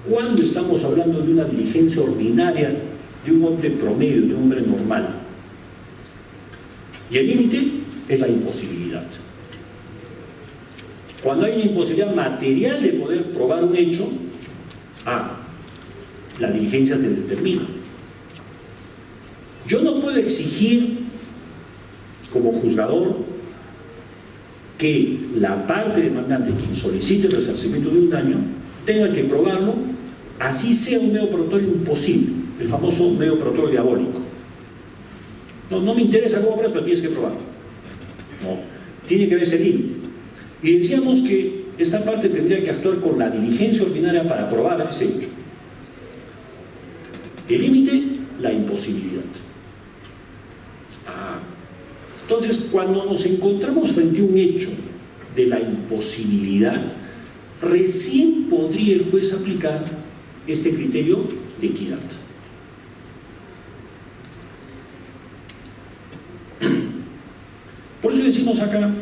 cuándo estamos hablando de una diligencia ordinaria de un hombre promedio, de un hombre normal? Y el límite es la imposibilidad. Cuando hay una imposibilidad material de poder probar un hecho, la diligencia se determina. Yo no puedo exigir como juzgador que la parte demandante, quien solicite el resarcimiento de un daño, tenga que probarlo, así sea un medio probatorio imposible, el famoso medio probatorio diabólico. No me interesa cómo pruebas, pero tienes que probarlo. No, tiene que haber ese límite. Y decíamos que esta parte tendría que actuar con la diligencia ordinaria para probar ese hecho. El límite, la imposibilidad. Entonces, cuando nos encontramos frente a un hecho de la imposibilidad, recién podría el juez aplicar este criterio de equidad. Por eso decimos acá,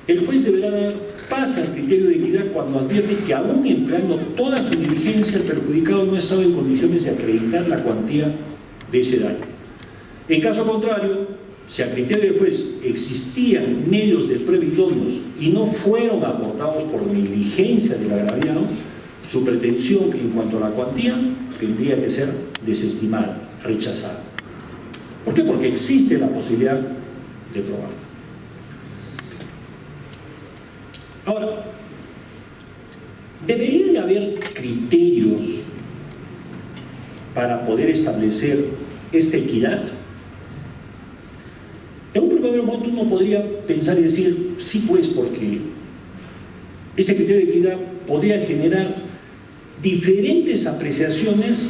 el juez deberá dar paz al criterio de equidad cuando advierte que aún empleando toda su diligencia, el perjudicado no ha estado en condiciones de acreditar la cuantía de ese daño. En caso contrario, si a criterio del juez existían medios de prueba idóneos y no fueron aportados por negligencia del agraviado, su pretensión en cuanto a la cuantía tendría que ser desestimada, rechazada. ¿Por qué? Porque existe la posibilidad de probar. Ahora, ¿debería de haber criterios para poder establecer esta equidad? En un primer momento uno podría pensar y decir, sí pues, porque este criterio de equidad podría generar diferentes apreciaciones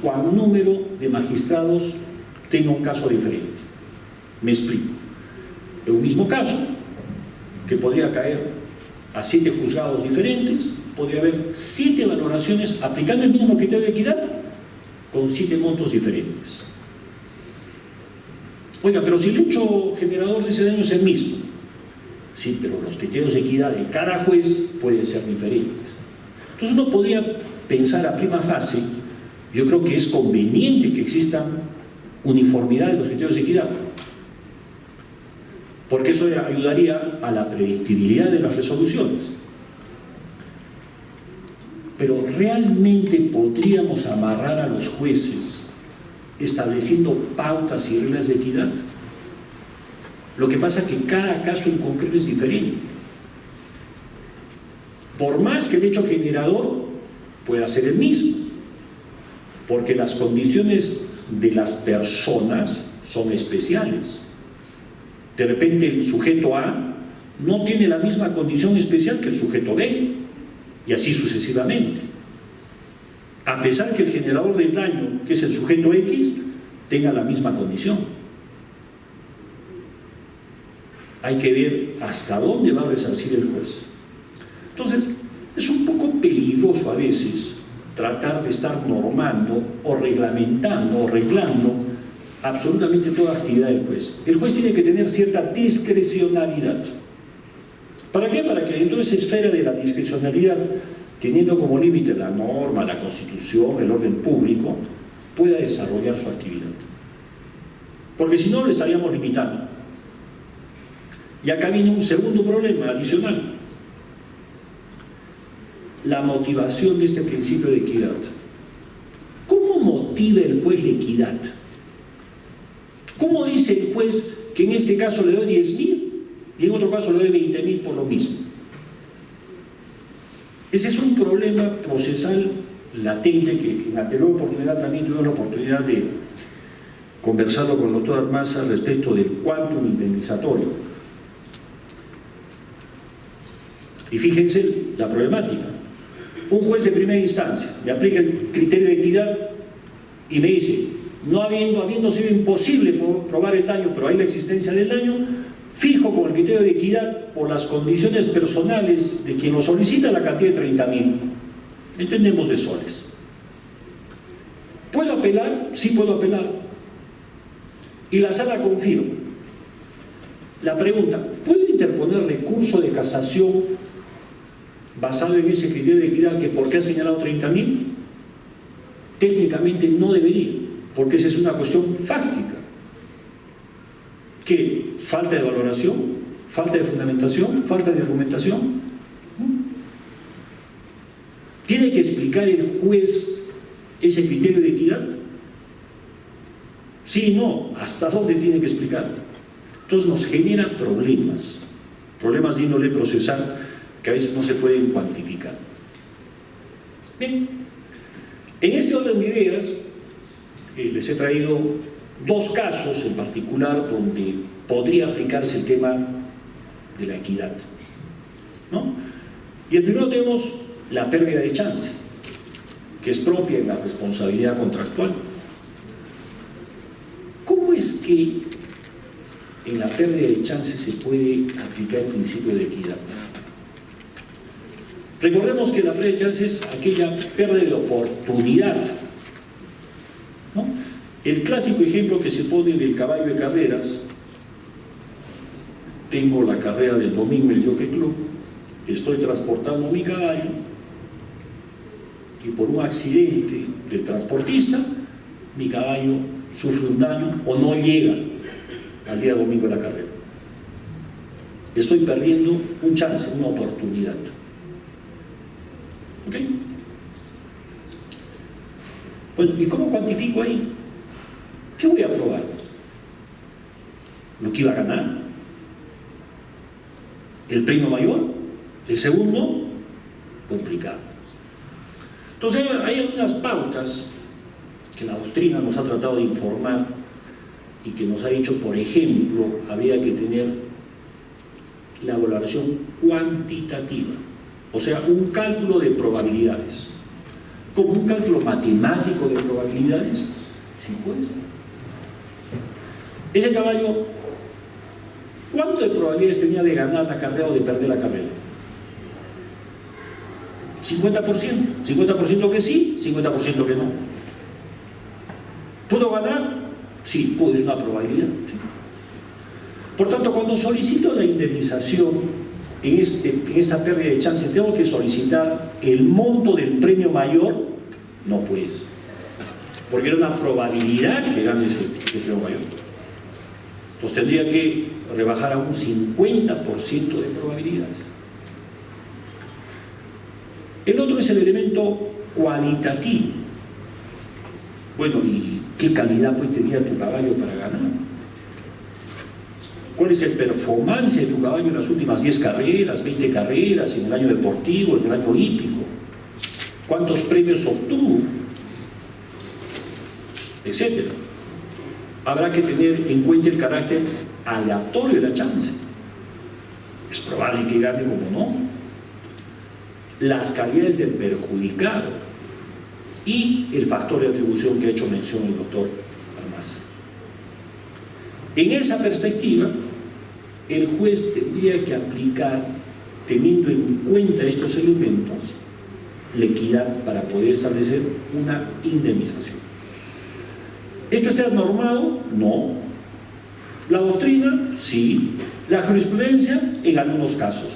cuando un número de magistrados tenga un caso diferente. Me explico. En un mismo caso, que podría caer a 7 juzgados diferentes, podría haber 7 valoraciones aplicando el mismo criterio de equidad con 7 montos diferentes. Oiga, pero si el hecho generador de ese daño es el mismo, sí, pero los criterios de equidad de cada juez pueden ser diferentes. Entonces uno podría pensar a prima facie, yo creo que es conveniente que exista uniformidad en los criterios de equidad, porque eso ayudaría a la predictibilidad de las resoluciones. Pero ¿realmente podríamos amarrar a los jueces estableciendo pautas y reglas de equidad? Lo que pasa es que cada caso en concreto es diferente. Por más que el hecho generador pueda ser el mismo, porque las condiciones de las personas son especiales. De repente el sujeto A no tiene la misma condición especial que el sujeto B, y así sucesivamente. A pesar que el generador del daño, que es el sujeto X, tenga la misma condición. Hay que ver hasta dónde va a resarcir el juez. Entonces, es un poco peligroso a veces tratar de estar normando o reglamentando o reglando absolutamente toda actividad del juez. El juez tiene que tener cierta discrecionalidad. ¿Para qué? Para que dentro de esa esfera de la discrecionalidad, teniendo como límite la norma, la Constitución, el orden público, pueda desarrollar su actividad. Porque si no, lo estaríamos limitando. Y acá viene un segundo problema adicional: la motivación de este principio de equidad. ¿Cómo motiva el juez la equidad? ¿Cómo dice el juez que en este caso le doy 10.000 y en otro caso le doy 20.000 por lo mismo? Ese es un problema procesal latente que en la anterior oportunidad también tuve la oportunidad de conversarlo con el doctor Armaza respecto del quantum indemnizatorio. Y fíjense la problemática. Un juez de primera instancia me aplica el criterio de equidad y me dice, no habiendo sido imposible probar el daño, pero hay la existencia del daño, fijo con el criterio de equidad por las condiciones personales de quien lo solicita la cantidad de 30.000. Entendemos de soles. ¿Puedo apelar? Sí puedo apelar. Y la sala confirma. La pregunta, ¿puedo interponer recurso de casación basado en ese criterio de equidad que por qué ha señalado 30.000? Técnicamente no debería, porque esa es una cuestión fáctica. ¿Qué? ¿Falta de valoración? ¿Falta de fundamentación? ¿Falta de argumentación? ¿Tiene que explicar el juez ese criterio de equidad? Sí, no. ¿Hasta dónde tiene que explicar? Entonces nos genera problemas de índole procesal que a veces no se pueden cuantificar. Bien, en este orden de ideas les he traído dos casos en particular donde podría aplicarse el tema de la equidad, ¿no? Y el primero tenemos la pérdida de chance, que es propia de la responsabilidad contractual. ¿Cómo es que en la pérdida de chance se puede aplicar el principio de equidad? Recordemos que la pérdida de chance es aquella pérdida de oportunidad, ¿no? El clásico ejemplo que se pone del caballo de carreras: tengo la carrera del domingo en el Jockey Club, estoy transportando mi caballo y por un accidente del transportista mi caballo sufre un daño o no llega al día domingo de la carrera. Estoy perdiendo un chance, una oportunidad. ¿Ok? Bueno, ¿y cómo cuantifico ahí? ¿Qué voy a probar? ¿Lo que iba a ganar? ¿El premio mayor? ¿El segundo? Complicado. Entonces hay algunas pautas que la doctrina nos ha tratado de informar y que nos ha dicho, por ejemplo, habría que tener la valoración cuantitativa, o sea, un cálculo de probabilidades. ¿Como un cálculo matemático de probabilidades? Sí, pues. Ese caballo, ¿cuánto de probabilidades tenía de ganar la carrera o de perder la carrera? 50%. 50% que sí, 50% que no. ¿Pudo ganar? Sí, pudo, es una probabilidad. Sí. Por tanto, cuando solicito la indemnización en esta pérdida de chance, ¿tengo que solicitar el monto del premio mayor? No, pues, porque era una probabilidad que gane ese premio mayor. Entonces tendría que rebajar a un 50% de probabilidades. El otro es el elemento cualitativo. Bueno, ¿y qué calidad pues tenía tu caballo para ganar? ¿Cuál es el performance de tu caballo en las últimas 10 carreras, 20 carreras, en el año deportivo, en el año hípico? ¿Cuántos premios obtuvo? etc. Habrá que tener en cuenta el carácter aleatorio de la chance. Es probable que gane como no. Las calidades del perjudicado y el factor de atribución que ha hecho mención el doctor Almaza. En esa perspectiva, el juez tendría que aplicar, teniendo en cuenta estos elementos, la equidad para poder establecer una indemnización. ¿Esto está normado? No. ¿La doctrina? Sí. La jurisprudencia, en algunos casos,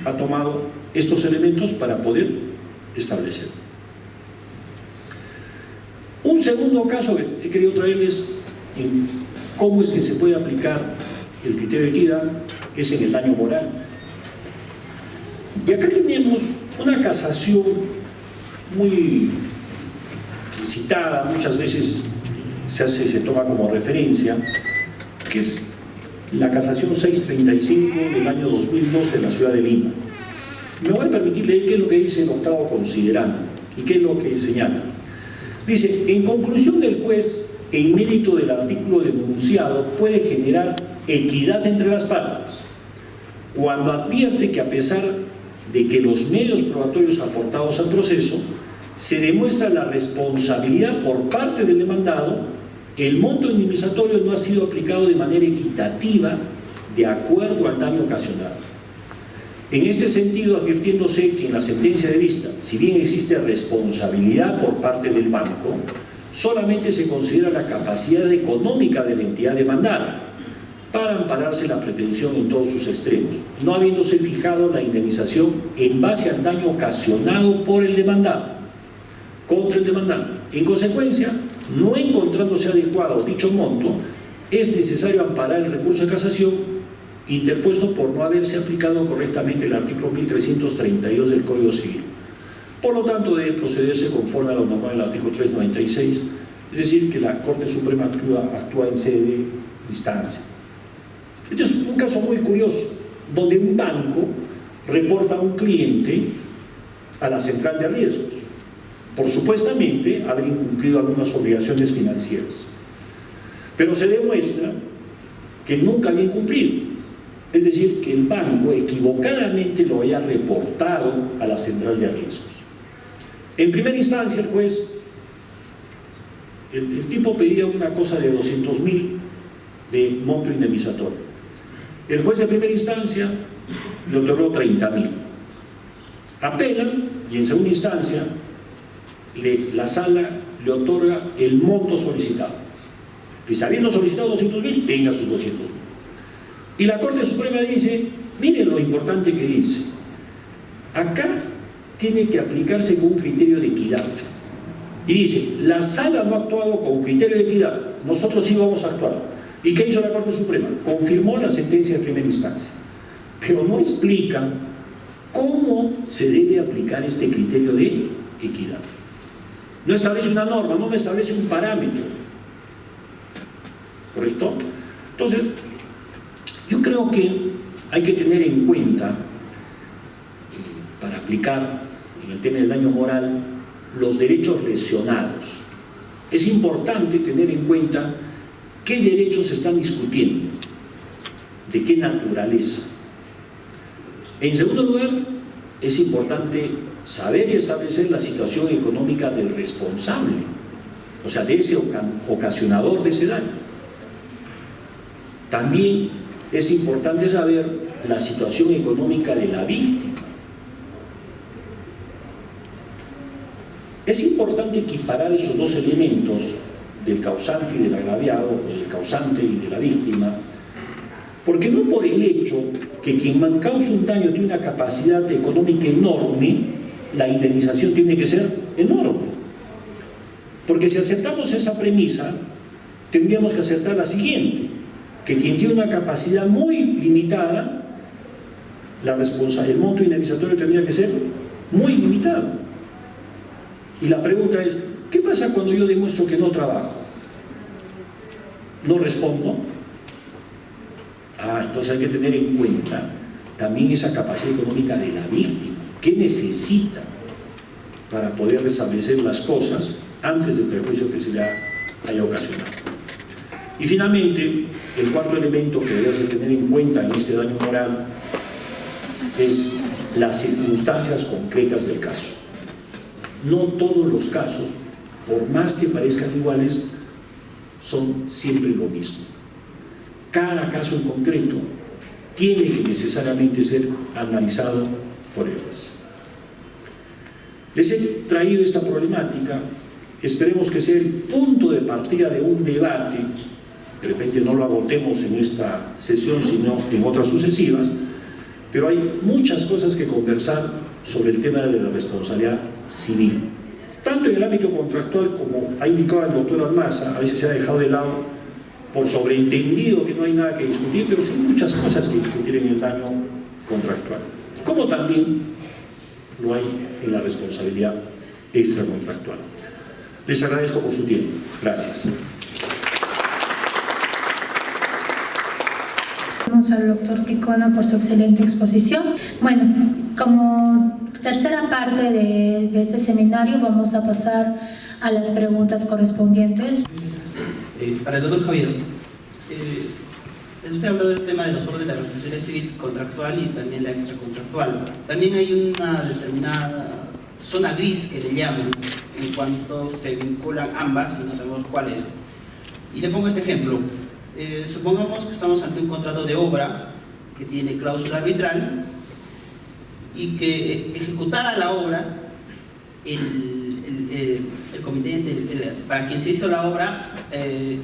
ha tomado estos elementos para poder establecer. Un segundo caso que he querido traerles en cómo es que se puede aplicar el criterio de equidad es en el daño moral. Y acá tenemos una casación muy citada, muchas veces se toma como referencia, que es la casación 635 del año 2012 de la ciudad de Lima. Me voy a permitir leer qué es lo que dice el octavo considerando y qué es lo que señala. Dice, en conclusión del juez, en mérito del artículo denunciado puede generar equidad entre las partes, cuando advierte que a pesar de que los medios probatorios aportados al proceso se demuestra la responsabilidad por parte del demandado, el monto indemnizatorio no ha sido aplicado de manera equitativa de acuerdo al daño ocasionado. En este sentido, advirtiéndose que en la sentencia de vista, si bien existe responsabilidad por parte del banco, solamente se considera la capacidad económica de la entidad demandada para ampararse la pretensión en todos sus extremos, no habiéndose fijado la indemnización en base al daño ocasionado por el demandado contra el demandante. En consecuencia, no encontrándose adecuado dicho monto, es necesario amparar el recurso de casación interpuesto por no haberse aplicado correctamente el artículo 1332 del Código Civil. Por lo tanto, debe procederse conforme a lo normal del artículo 396, es decir, que la Corte Suprema actúa en sede de instancia. Este es un caso muy curioso, donde un banco reporta a un cliente a la central de riesgos por supuestamente haber incumplido algunas obligaciones financieras, pero se demuestra que nunca había incumplido. Es decir, que el banco equivocadamente lo había reportado a la central de riesgos. En primera instancia, el juez, el tipo pedía una cosa de 200.000 de monto indemnizatorio. El juez de primera instancia le otorgó 30.000. Apelan y en segunda instancia la sala le otorga el monto solicitado. Que habiendo solicitado 200.000, tenga sus 200.000. Y la Corte Suprema dice, miren lo importante que dice, acá tiene que aplicarse con un criterio de equidad. Y dice, la sala no ha actuado con criterio de equidad, nosotros sí vamos a actuar. ¿Y qué hizo la Corte Suprema? Confirmó la sentencia de primera instancia, pero no explica cómo se debe aplicar este criterio de equidad. No establece una norma, no establece un parámetro. ¿Correcto? Entonces, yo creo que hay que tener en cuenta, para aplicar en el tema del daño moral, los derechos lesionados. Es importante tener en cuenta qué derechos se están discutiendo, de qué naturaleza. En segundo lugar, es importante saber y establecer la situación económica del responsable, o sea, de ese ocasionador de ese daño. También es importante saber la situación económica de la víctima. Es importante equiparar esos dos elementos del causante y del agraviado, del causante y de la víctima, porque no por el hecho que quien causa un daño tiene una capacidad económica enorme, la indemnización tiene que ser enorme. Porque si aceptamos esa premisa, tendríamos que aceptar la siguiente, que quien tiene una capacidad muy limitada, el monto indemnizatorio tendría que ser muy limitado. Y la pregunta es, ¿qué pasa cuando yo demuestro que no trabajo? ¿No respondo? Entonces hay que tener en cuenta también esa capacidad económica de la víctima. ¿Qué necesita para poder restablecer las cosas antes del perjuicio que se le haya ocasionado. Y finalmente, el cuarto elemento que debemos de tener en cuenta en este daño moral es las circunstancias concretas del caso. No todos los casos, por más que parezcan iguales, son siempre lo mismo. Cada caso en concreto tiene que necesariamente ser analizado por ellos. Les he traído esta problemática, esperemos que sea el punto de partida de un debate, de repente no lo agotemos en esta sesión, sino en otras sucesivas, pero hay muchas cosas que conversar sobre el tema de la responsabilidad civil. Tanto en el ámbito contractual, como ha indicado el doctor Almaza, a veces se ha dejado de lado por sobreentendido que no hay nada que discutir, pero son muchas cosas que discutir en el daño contractual, como también lo hay en la responsabilidad extracontractual. Les agradezco por su tiempo. Gracias. Al doctor Ticona por su excelente exposición. Bueno, como tercera parte de este seminario vamos a pasar a las preguntas correspondientes. Para el doctor Javier, usted ha hablado del tema de los órdenes de la responsabilidad civil contractual y también la extracontractual. También hay una determinada zona gris que le llaman en cuanto se vinculan ambas y no sabemos cuál es. Y le pongo este ejemplo. Supongamos que estamos ante un contrato de obra que tiene cláusula arbitral y que ejecutada la obra, el comité para quien se hizo la obra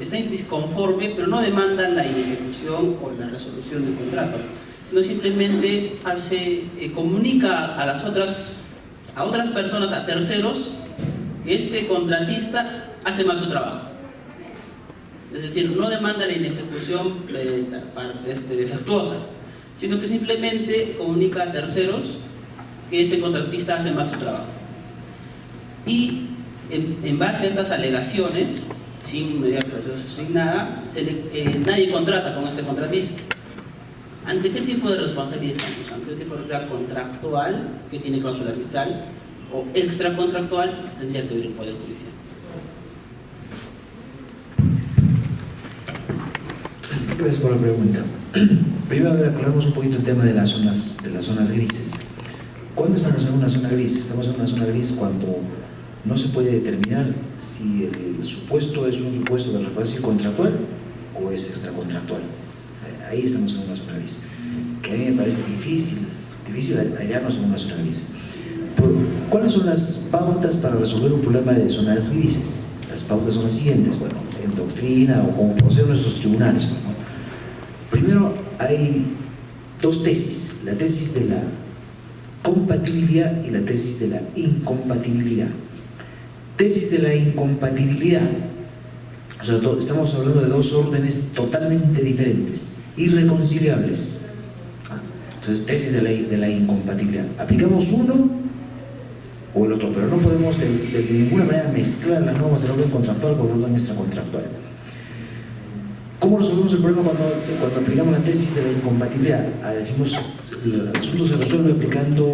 está disconforme, pero no demanda la ejecución o la resolución del contrato, sino simplemente comunica a otras personas, a terceros, que este contratista hace mal su trabajo. Es decir, no demanda la inejecución defectuosa, sino que simplemente comunica a terceros que este contratista hace mal su trabajo. Y en base a estas alegaciones, sin mediar proceso, sin nada, nadie contrata con este contratista. ¿Ante qué tipo de responsabilidad estamos? ¿Ante qué tipo de responsabilidad contractual que tiene cláusula arbitral o extracontractual tendría que ver el Poder Judicial? Gracias por la pregunta. Primero aclaramos un poquito el tema de las zonas grises. ¿Cuándo estamos en una zona gris? Estamos en una zona gris cuando no se puede determinar si el supuesto es un supuesto de responsabilidad contractual o es extracontractual. Ahí estamos en una zona gris, que a mí me parece difícil hallarnos en una zona gris. ¿Cuáles son las pautas para resolver un problema de zonas grises? Las pautas son las siguientes, bueno, en doctrina o como poseen nuestros tribunales. Bueno, primero hay dos tesis, la tesis de la compatibilidad y la tesis de la incompatibilidad. Tesis de la incompatibilidad, o sea, estamos hablando de dos órdenes totalmente diferentes, irreconciliables. Entonces, tesis de la incompatibilidad. Aplicamos uno o el otro, pero no podemos de ninguna manera mezclar las normas del orden contractual con el orden extracontractual. ¿Cómo resolvemos el problema cuando aplicamos la tesis de la incompatibilidad? Decimos, el asunto se resuelve aplicando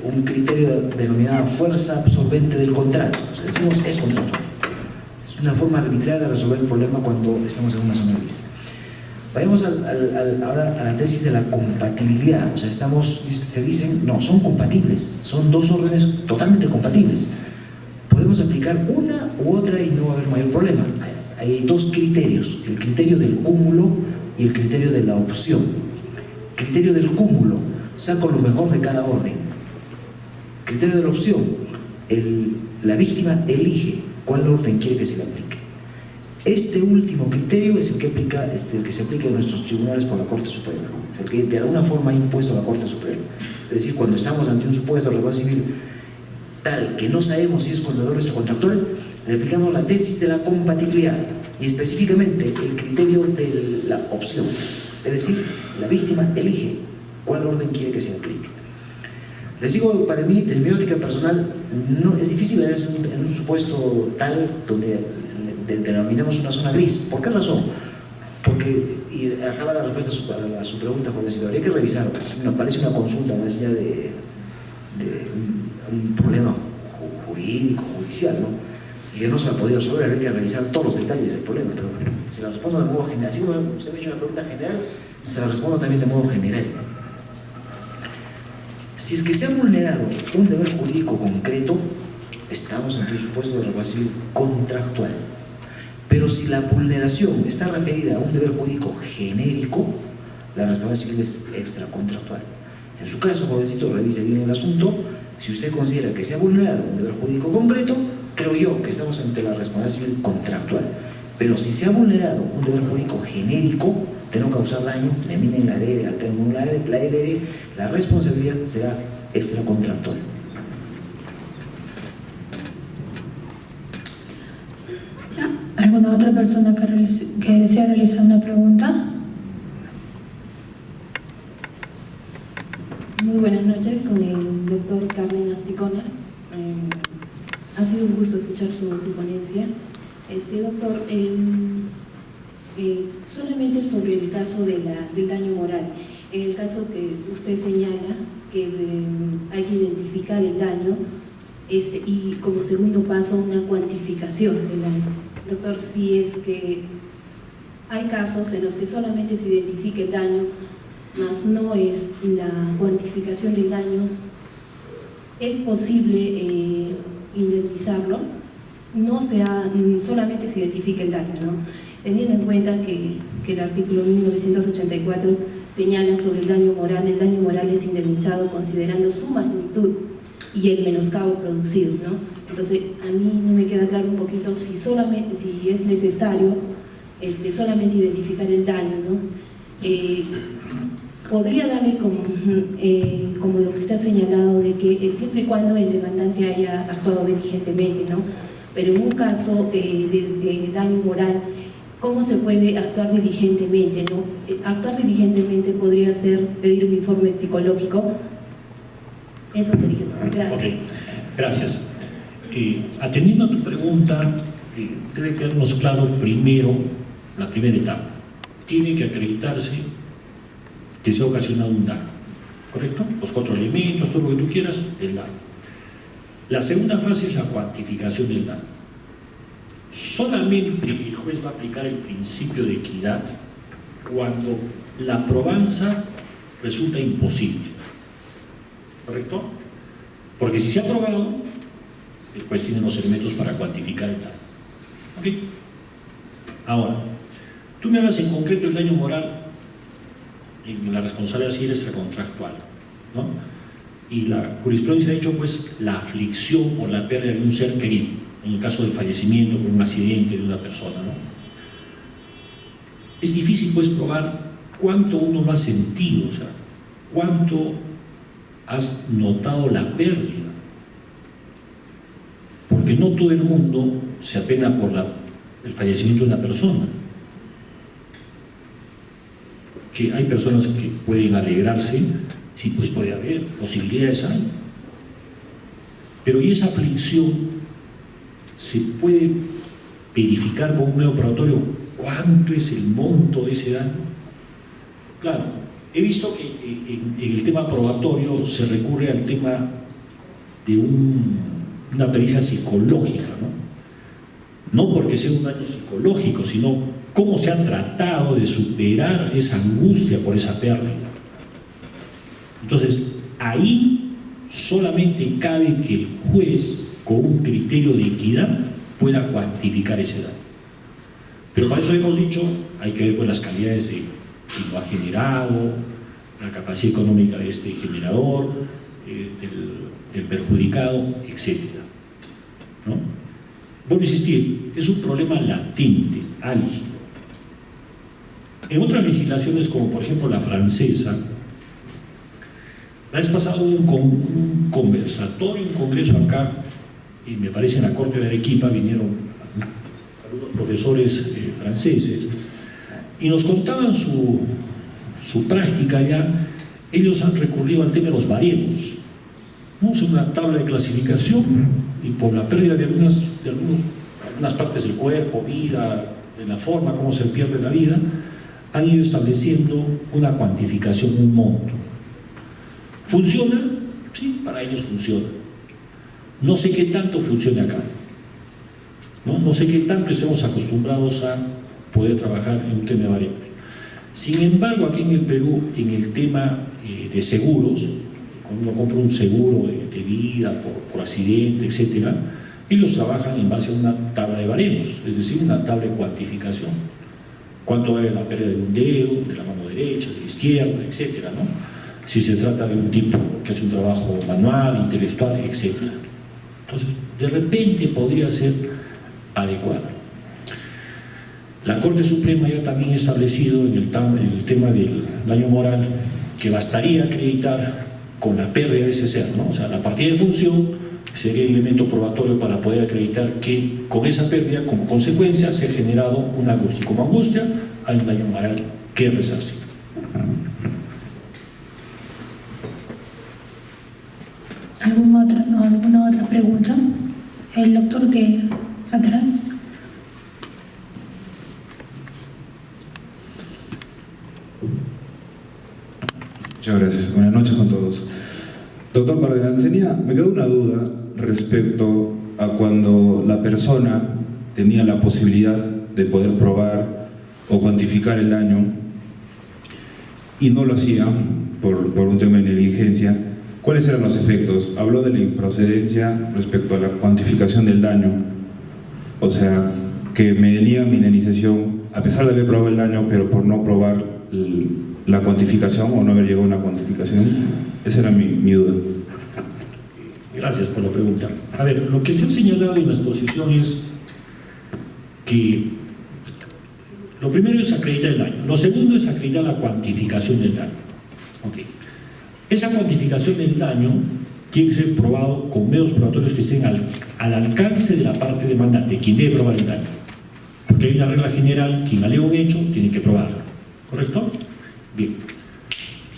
un criterio denominado fuerza absorbente del contrato. O sea, decimos, es contractual. Es una forma arbitraria de resolver el problema cuando estamos en una zona gris. Vayamos ahora a la tesis de la compatibilidad. O sea, se dicen, no, son compatibles, son dos órdenes totalmente compatibles. Podemos aplicar una u otra y no va a haber mayor problema. Hay dos criterios, el criterio del cúmulo y el criterio de la opción. Criterio del cúmulo, saco lo mejor de cada orden. Criterio de la opción, la víctima elige cuál orden quiere que se le aplique. Este último criterio es el que se aplica en nuestros tribunales por la Corte Suprema, es el que de alguna forma ha impuesto la Corte Suprema. Es decir, cuando estamos ante un supuesto de responsabilidad civil tal que no sabemos si es contractual o extracontractual, le aplicamos la tesis de la compatibilidad y específicamente el criterio de la opción. Es decir, la víctima elige cuál orden quiere que se le aplique. Les digo, para mí, desde mi óptica personal, no, es difícil en un supuesto tal donde denominamos una zona gris. ¿Por qué razón? Porque, y acaba la respuesta a su pregunta, Juan Luis, habría que revisar, me parece una consulta más allá de un problema jurídico, judicial, ¿no? y que no se la podía resolver, habría que revisar todos los detalles del problema, pero se la respondo de modo general. Así como usted me ha hecho una pregunta general, se la respondo también de modo general. Si es que se ha vulnerado un deber jurídico concreto, estamos en el supuesto de responsabilidad civil contractual. Pero si la vulneración está referida a un deber jurídico genérico, la responsabilidad civil es extracontractual. En su caso, jovencito, revise bien el asunto. Si usted considera que se ha vulnerado un deber jurídico concreto, creo yo que estamos ante la responsabilidad civil contractual. Pero si se ha vulnerado un deber jurídico genérico de no causar daño, le minen la ley, al término la ley, la responsabilidad será extracontractual. ¿Alguna otra persona que desea realizar una pregunta? Muy buenas noches, con el doctor Cárdenas Ticona. Ha sido un gusto escuchar su ponencia. Doctor, solamente sobre el caso del daño moral. En el caso que usted señala que hay que identificar el daño y como segundo paso una cuantificación del daño. Doctor, si es que hay casos en los que solamente se identifica el daño, más no es la cuantificación del daño, ¿es posible indemnizarlo? No solamente se identifica el daño, ¿no? Teniendo en cuenta que el artículo 1984 señala sobre el daño moral es indemnizado considerando su magnitud y el menoscabo producido, ¿no? Entonces, a mí no me queda claro un poquito si es necesario solamente identificar el daño, ¿no? Podría darle como lo que usted ha señalado, de que siempre y cuando el demandante haya actuado diligentemente, ¿no? Pero en un caso de daño moral, ¿cómo se puede actuar diligentemente, ¿no? Actuar diligentemente podría ser pedir un informe psicológico. Eso sería todo. Gracias. Okay. Gracias. Atendiendo a tu pregunta, debe quedarnos claro primero la primera etapa. Tiene que acreditarse que se ha ocasionado un daño, ¿correcto? Los 4 elementos, todo lo que tú quieras, el daño. La segunda fase es la cuantificación del daño. Solamente el juez va a aplicar el principio de equidad cuando la probanza resulta imposible, ¿correcto? Porque si se ha probado, el juez tiene los elementos para cuantificar el daño. ¿Ok? Ahora, tú me hablas en concreto del daño moral en la responsabilidad civil extracontractual, ¿no? Y la jurisprudencia ha dicho, pues, la aflicción por la pérdida de un ser querido, en el caso del fallecimiento por un accidente de una persona, ¿no? Es difícil, pues, probar cuánto uno lo ha sentido, o sea, cuánto has notado la pérdida, porque no todo el mundo se apena por el fallecimiento de una persona. Que hay personas que pueden alegrarse, sí, pues puede haber posibilidades, hay. Pero ¿y esa aflicción se puede verificar con un medio probatorio cuánto es el monto de ese daño? Claro, he visto que en el tema probatorio se recurre al tema de una pericia psicológica, ¿no? No porque sea un daño psicológico, sino cómo se ha tratado de superar esa angustia por esa pérdida. Entonces, ahí solamente cabe que el juez, con un criterio de equidad, pueda cuantificar ese daño. Pero para eso hemos dicho, hay que ver con las calidades de quien lo ha generado, la capacidad económica de este generador, del perjudicado, etc., ¿no? Vuelvo a insistir, es un problema latente, álgido. En otras legislaciones, como por ejemplo la francesa, la vez pasado un conversatorio, un congreso acá, y me parece en la Corte de Arequipa vinieron algunos profesores franceses, y nos contaban su práctica allá. Ellos han recurrido al tema de los baremos, ¿no? Es una tabla de clasificación, y por la pérdida de algunas partes del cuerpo, vida, de la forma como se pierde la vida, han ido estableciendo una cuantificación, un monto. ¿Funciona? Sí, para ellos funciona. No sé qué tanto funciona acá. ¿no? No sé qué tanto estemos acostumbrados a poder trabajar en un tema variable. Sin embargo, aquí en el Perú, en el tema de seguros, cuando uno compra un seguro de vida por accidente, etcétera, ellos trabajan en base a una tabla de baremos, es decir, una tabla de cuantificación. Cuánto vale la pérdida de un dedo, de la mano derecha, de la izquierda, etcétera, ¿no? Si se trata de un tipo que hace un trabajo manual, intelectual, etcétera. Entonces, de repente podría ser adecuado. La Corte Suprema ya también ha establecido en el tema del daño moral que bastaría acreditar con la pérdida de ese ser, ¿no? O sea, la partida de función sería el elemento probatorio para poder acreditar que con esa pérdida, como consecuencia, se ha generado una angustia. Y como angustia, hay un daño moral que resarcir. ¿Alguna otra pregunta? El doctor de atrás. Muchas gracias. Buenas noches con todos. Doctor Cárdenas, me quedó una duda respecto a cuando la persona tenía la posibilidad de poder probar o cuantificar el daño y no lo hacía por un tema de negligencia. ¿Cuáles eran los efectos? Habló de la improcedencia respecto a la cuantificación del daño, o sea, que me deniegan mi indemnización a pesar de haber probado el daño, pero por no probar la cuantificación o no haber llegado a una cuantificación. Esa era mi duda. Gracias por la pregunta. A ver, lo que se ha señalado en la exposición es que lo primero es acreditar el daño, lo segundo es acreditar la cuantificación del daño. Okay. Esa cuantificación del daño tiene que ser probado con medios probatorios que estén al alcance de la parte demandante, quien debe probar el daño. Porque hay una regla general, quien alega un hecho tiene que probarlo. ¿Correcto? Bien.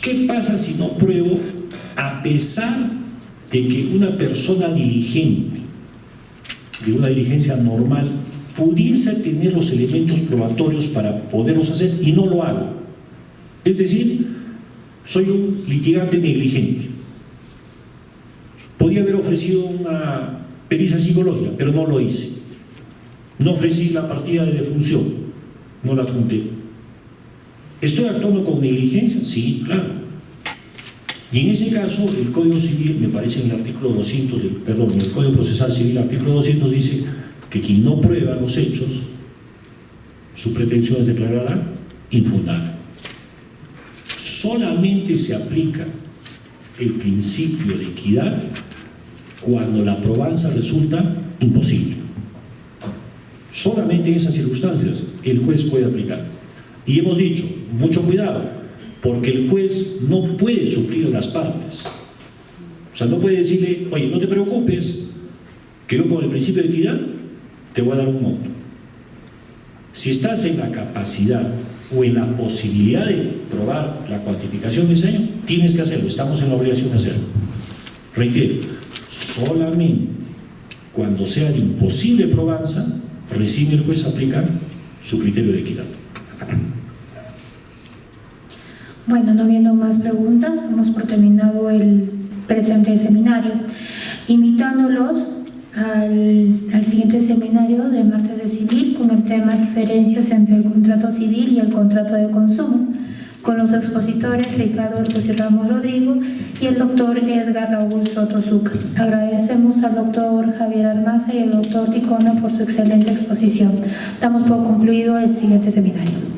¿Qué pasa si no pruebo a pesar de que una persona diligente, de una diligencia normal, pudiese tener los elementos probatorios para poderlos hacer y no lo hago? Es decir, soy un litigante negligente. Podía haber ofrecido una pericia psicológica, pero no lo hice. No ofrecí la partida de defunción, no la adjunté. ¿Estoy actuando con negligencia? Sí, claro. Y en ese caso, el Código Civil, me parece en el artículo 200, en el Código Procesal Civil, artículo 200, dice que quien no prueba los hechos, su pretensión es declarada infundada. Solamente se aplica el principio de equidad cuando la probanza resulta imposible. Solamente en esas circunstancias el juez puede aplicar. Y hemos dicho, mucho cuidado, porque el juez no puede suplir a las partes. O sea, no puede decirle, oye, no te preocupes, que yo con el principio de equidad te voy a dar un monto. Si estás en la capacidad o en la posibilidad de probar la cuantificación de ese año, tienes que hacerlo, estamos en la obligación de hacerlo. Reitero, solamente cuando sea de imposible probanza, recién el juez aplica su criterio de equidad. Bueno, no habiendo más preguntas, damos por terminado el presente seminario, invitándolos al siguiente seminario de martes de civil con el tema diferencias entre el contrato civil y el contrato de consumo, con los expositores Ricardo José Ramos Rodrigo y el doctor Edgar Raúl Soto Zuca. Agradecemos al doctor Javier Armaza y al doctor Ticona por su excelente exposición. Damos por concluido el siguiente seminario.